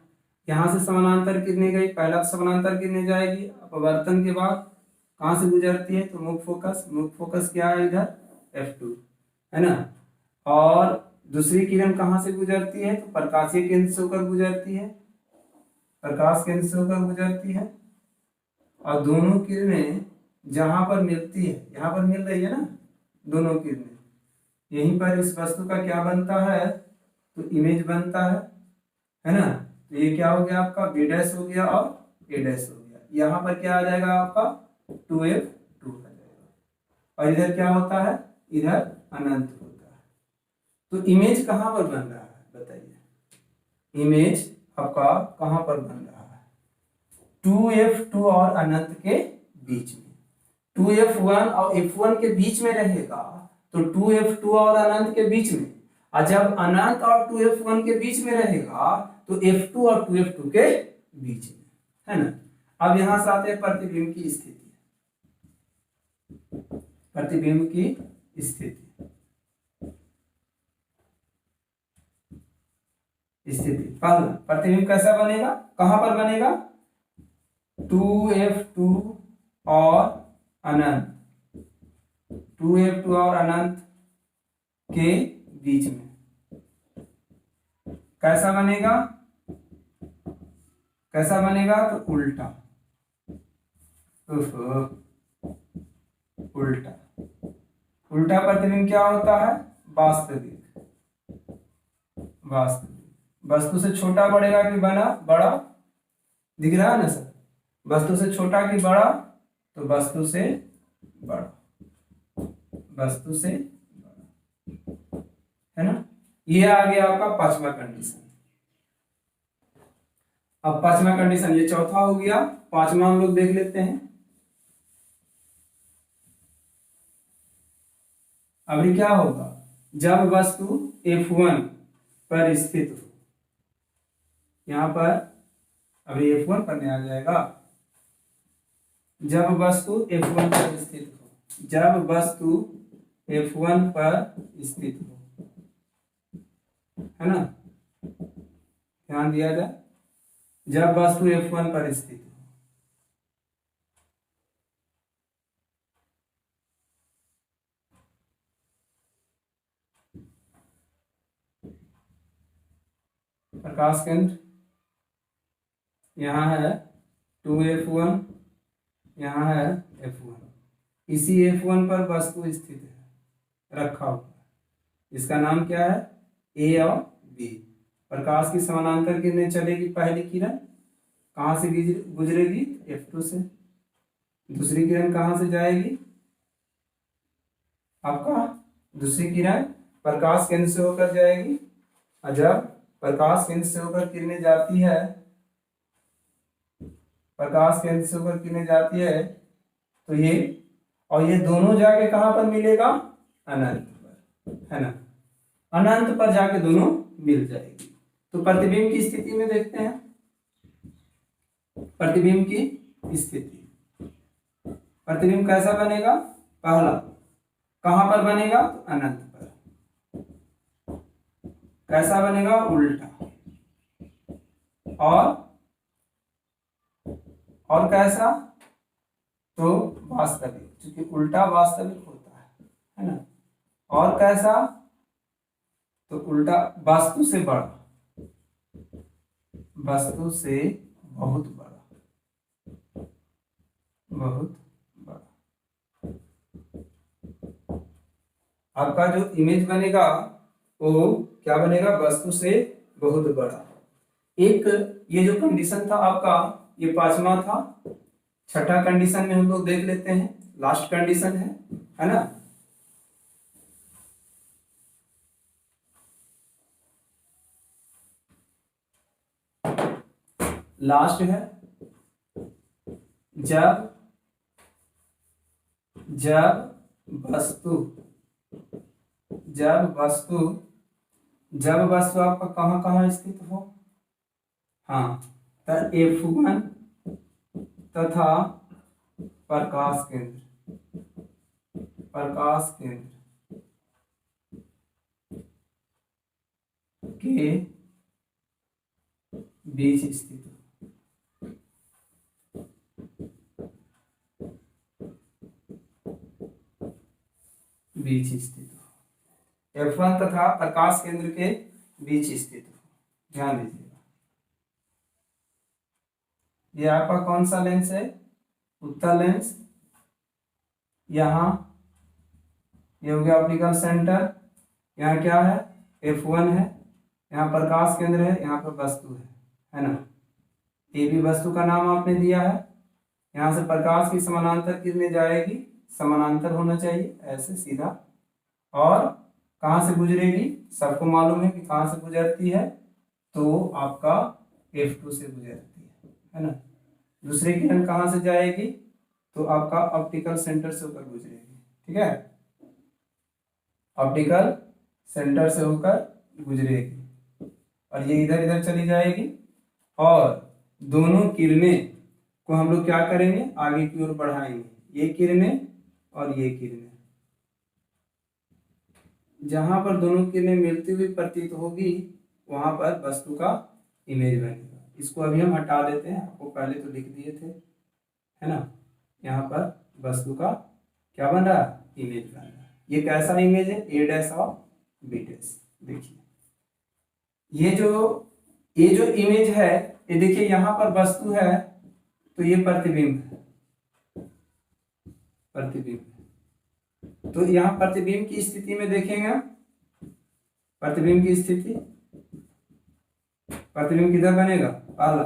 यहाँ से समानांतर कितने गई? पहला समानांतर कितने जाएगी? अपवर्तन के बाद कहाँ से गुजरती है? तो मुख्य फोकस। मुख्य फोकस क्या है? इधर F2, है ना। और दूसरी किरण कहाँ से गुजरती है? तो प्रकाशीय केंद्र से होकर गुजरती है, प्रकाश केंद्र से होकर गुजरती है। और दोनों किरणें जहां पर मिलती है, यहाँ पर मिल रही है ना दोनों किरणें, यहीं पर इस वस्तु का क्या बनता है? तो इमेज बनता है ना। तो ये क्या हो गया आपका? B' हो गया और A' हो गया। यहाँ पर क्या आ जाएगा आपका? 2F2 आ जाएगा। और इधर क्या होता है? इधर अनंत होता है। तो इमेज कहाँ पर बन रहा है बताइए? इमेज आपका कहाँ पर बन रहा है? 2F2 और अनंत के बीच में। 2F1 और F1 के बीच में रहेगा, तो 2F2 और अनंत के बीच में। और जब अनंत और 2F1 के बीच में रहेगा, तो F2 और 2F2 के बीच में, है ना। अब यहां से आते हैं प्रतिबिंब की स्थिति। प्रतिबिंब की स्थिति पहला प्रतिबिंब कैसा बनेगा? कहां पर बनेगा? 2F2 और अनंत, 2F2 और अनंत के बीच में। कैसा बनेगा? कैसा बनेगा? तो उल्टा। उल्टा। उल्टा प्रतिबिंब क्या होता है? वास्तविक। वास्तविक वस्तु से छोटा बढ़ेगा कि बड़ा? बड़ा। दिख रहा है ना सर? वस्तु से छोटा कि बड़ा? तो वस्तु से बड़ा। वस्तु से बड़ा, है ना। ये आ गया आपका पांचवा कंडीशन। अब पांचवा कंडीशन, ये चौथा हो गया, पांचवा हम लोग देख लेते हैं। अभी क्या होगा? जब वस्तु F1 पर स्थित हो, यहां पर अभी F1 पर आ जाएगा। जब वस्तु F1 पर स्थित हो, जब वस्तु F1 पर स्थित हो, है ना, ध्यान दिया जाए। जब वस्तु F1 पर स्थित हो, प्रकाश केंद्र यहाँ है 2F1, यहाँ है F1। इसी F1 पर वस्तु स्थित है, रखा हुआ है। इसका नाम क्या है? A और B। प्रकाश की समानांतर किरणें चलेगी। पहली किरण कहाँ से गुजरेगी? F2 से। दूसरी किरण कहाँ से जाएगी? आपका दूसरी किरण प्रकाश केंद्र से होकर जाएगी। और जब प्रकाश केंद्र से होकर किरणें जाती है, प्रकाश केंद्र से होकर किरणें जाती है, तो ये और ये दोनों जाके कहां पर मिलेगा? अनंत पर, है ना। अनंत पर जाके दोनों मिल जाएगी। तो प्रतिबिंब की स्थिति में देखते हैं। प्रतिबिंब की स्थिति, प्रतिबिंब कैसा बनेगा? पहला कहां पर बनेगा? तो अनंत पर। कैसा बनेगा? उल्टा। और कैसा? तो वास्तविक, क्योंकि उल्टा वास्तविक होता है ना। और कैसा? तो उल्टा वस्तु से बड़ा, वस्तु से बहुत बड़ा, बहुत बड़ा। आपका जो इमेज बनेगा वो क्या बनेगा, वस्तु से बहुत बड़ा। एक ये जो कंडीशन था आपका, ये पांचवा था। छठा कंडीशन में हम लोग देख लेते हैं, लास्ट कंडीशन है ना। लास्ट है, जब वस्तु जब वस्तु आपका कहाँ कहाँ स्थित हो, हाँ, तो F1 तथा प्रकाश केंद्र के बीच स्थित हो। F1 तथा प्रकाश केंद्र के बीच स्थित हो। ध्यान दीजिएगा, ये आपका कौन सा लेंस है, उत्तल लेंस। यहाँ ये हो गया ऑप्टिकल सेंटर, यहाँ क्या है, F1 है, यहाँ प्रकाश केंद्र है, यहाँ पर वस्तु है ना। ये भी वस्तु का नाम आपने दिया है। यहाँ से प्रकाश की समानांतर किरणें जाएगी, समानांतर होना चाहिए ऐसे सीधा, और कहाँ से गुजरेगी, सबको मालूम है कि कहाँ से गुजरती है, तो आपका F2 से गुजरती है ना। दूसरी किरण कहाँ से जाएगी, तो आपका ऑप्टिकल सेंटर से होकर गुजरेगी, ठीक है, ऑप्टिकल सेंटर से होकर गुजरेगी, और ये इधर इधर चली जाएगी, और दोनों किरणें को हम लोग क्या करेंगे, आगे की ओर बढ़ाएंगे, ये किरणें और ये किरणें। जहां पर दोनों किरणें मिलती हुई प्रतीत होगी, वहां पर वस्तु का इमेज बनेगा। इसको अभी हम हटा देते हैं, आपको पहले तो लिख दिए थे, है ना। यहाँ पर वस्तु का क्या बन रहा है, इमेज बन रहा है। ये कैसा इमेज है, A' और B'। देखिए ये जो इमेज है, ये देखिए यहाँ पर वस्तु है, तो ये प्रतिबिंब है, तो यहाँ प्रतिबिंब की स्थिति में देखेंगे, प्रतिबिंब की स्थिति, प्रतिबिंब किधर बनेगा, पहला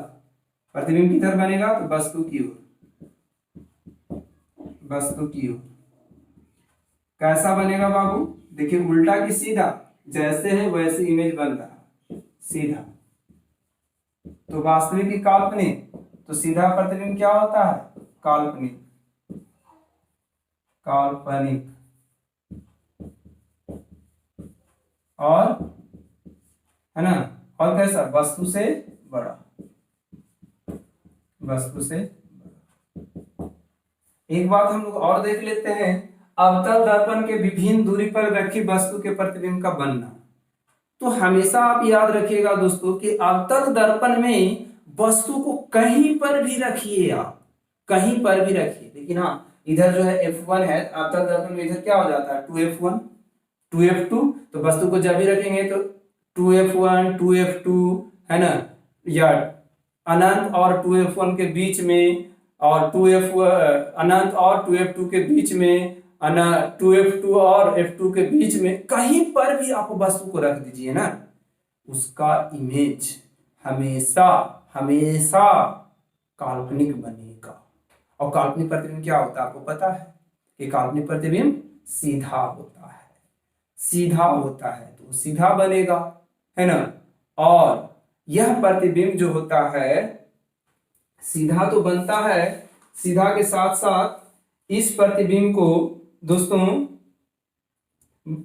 प्रतिबिंब किधर बनेगा, तो वस्तु की ओर। कैसा बनेगा बाबू, देखिए उल्टा की सीधा, जैसे है वैसे इमेज बन रहा है, सीधा। तो वास्तविक की काल्पनिक, तो सीधा प्रतिबिंब क्या होता है, काल्पनिक, और है ना, और कैसा, वस्तु से बड़ा। एक बात हम लोग और देख लेते हैं, अवतल दर्पण के विभिन्न दूरी पर रखी वस्तु के प्रतिबिंब का बनना। तो हमेशा आप याद रखिएगा दोस्तों कि अवतल दर्पण में वस्तु को कहीं पर भी रखिए, आप कहीं पर भी रखिए, लेकिन हाँ इधर जो है F1 है, अवतल दर्पण में इधर क्या हो जाता है, 2F1 2F2, तो वस्तु को जब भी रखेंगे तो 2F1 2F2 है ना, या अनंत और 2F1 के बीच में, और अनंत और 2F2 के बीच में, 2F2 और F2 के बीच में, कहीं पर भी आप वस्तु को रख दीजिए ना, उसका इमेज हमेशा काल्पनिक बनेगा। और काल्पनिक प्रतिबिंब क्या होता है, आपको पता है कि काल्पनिक प्रतिबिंब सीधा होता है, तो सीधा बनेगा, है ना। और यह प्रतिबिंब जो होता है सीधा तो बनता है, सीधा के साथ साथ इस प्रतिबिंब को दोस्तों,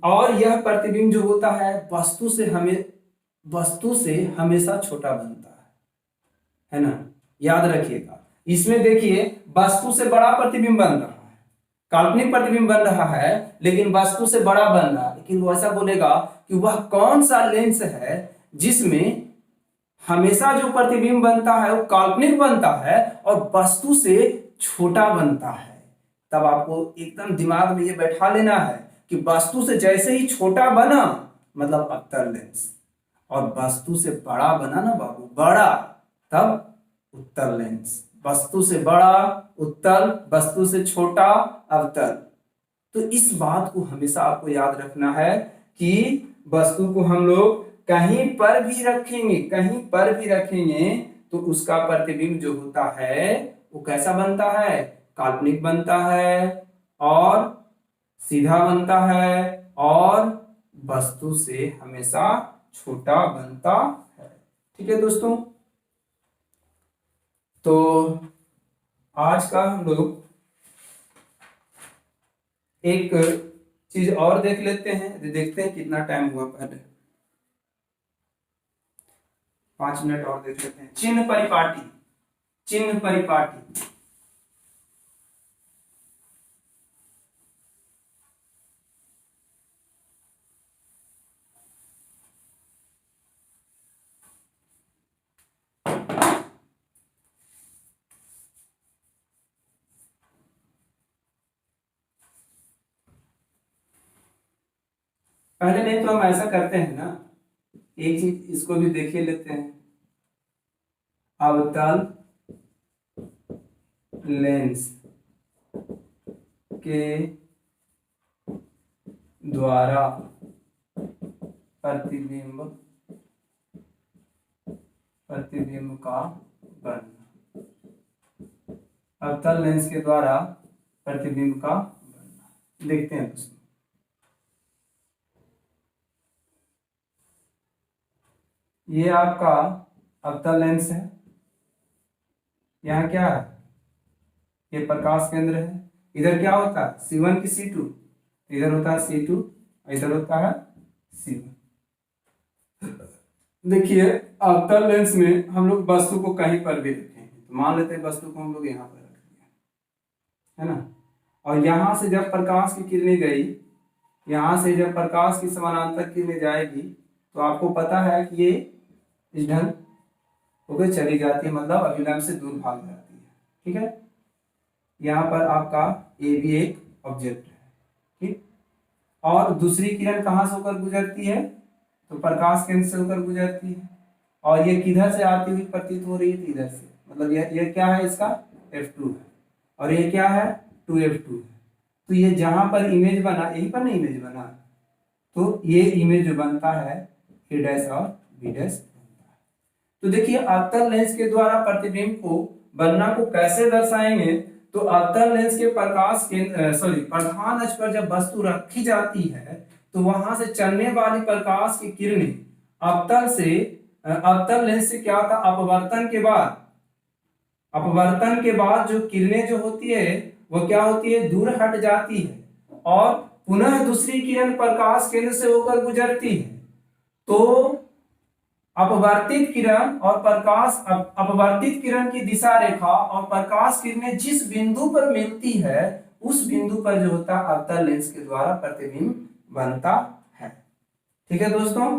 और यह प्रतिबिंब जो होता है वस्तु से हमेशा छोटा बनता है ना, याद रखिएगा। इसमें देखिए वस्तु से बड़ा प्रतिबिंब बन रहा है, काल्पनिक प्रतिबिंब बन रहा है, लेकिन वस्तु से बड़ा बन रहा है। लेकिन वो ऐसा बोलेगा कि वह कौन सा लेंस है जिसमें हमेशा जो प्रतिबिंब बनता है वो काल्पनिक बनता है और वस्तु से छोटा बनता है। तब आपको एकदम दिमाग में ये बैठा लेना है कि वस्तु से जैसे ही छोटा बना मतलब अवतल लेंस, और वस्तु से बड़ा बना ना बाबू, बड़ा, तब उत्तल लेंस। वस्तु से बड़ा उत्तल, वस्तु से छोटा अवतल। तो इस बात को हमेशा आपको याद रखना है कि वस्तु को हम लोग कहीं पर भी रखेंगे तो उसका प्रतिबिंब जो होता है वो कैसा बनता है, काल्पनिक बनता है और सीधा बनता है और वस्तु से हमेशा छोटा बनता है। ठीक है दोस्तों, तो आज का हम लोग एक चीज और देख लेते हैं, देखते हैं कितना टाइम हुआ। पहले 5 मिनट और देख लेते हैं। चिन्ह परिपाटी, चिन्ह परिपाटी पहले नहीं तो हम ऐसा करते हैं ना, एक चीज इसको भी देखिए लेते हैं। अवतल लेंस के द्वारा प्रतिबिंब का बनना, अवतल लेंस के द्वारा प्रतिबिंब का बनना। देखते हैं दोस्तों, ये आपका अवतल लेंस है, यहाँ क्या है, ये प्रकाश केंद्र है। इधर क्या होता है, C1 की C2, इधर होता है C2, इधर होता है C1। देखिए अवतल लेंस में हम लोग वस्तु को कहीं पर भी रखेंगे, तो मान लेते हैं वस्तु को हम लोग यहाँ पर रख दिया, है ना। और यहाँ से जब प्रकाश की किरणें गई, यहाँ से जब प्रकाश की समानांतर किरणें जाएगी तो आपको पता है कि ये इस ढंग होकर चली जाती है, मतलब अभिलंब से दूर भाग जाती है। ठीक है, यहाँ पर आपका ये भी एक ऑब्जेक्ट है। ठीक, और दूसरी किरण कहाँ से होकर गुजरती है, तो प्रकाश केंद्र से होकर गुजरती है, और ये किधर से आती हुई प्रतीत हो रही है, इधर से, मतलब ये क्या है, इसका F2 है, और ये क्या है 2F2 है। तो ये जहां पर इमेज बना, यहीं पर ना इमेज बना, तो ये इमेज जो बनता है A डैश और B डैश बनता है। तो देखिए अवतल लेंस के द्वारा प्रतिबिंब को बनना को कैसे दर्शाएंगे, तो अवतल लेंस के प्रकाश के प्रधान अक्ष पर जब वस्तु रखी जाती है तो वहां से चलने वाली प्रकाश की किरणें अवतल लेंस से क्या होता है, अपवर्तन के बाद जो किरणें जो होती है वो क्या होती है, दूर हट जाती है और पुनः दूसरी किरण प्रकाश केंद्र से होकर गुजरती है। तो अपवर्तित किरण की दिशा रेखा और प्रकाश किरणें जिस बिंदु पर मिलती है उस बिंदु पर जो होता है अवतल लेंस के द्वारा प्रतिबिंब बनता है। ठीक है दोस्तों,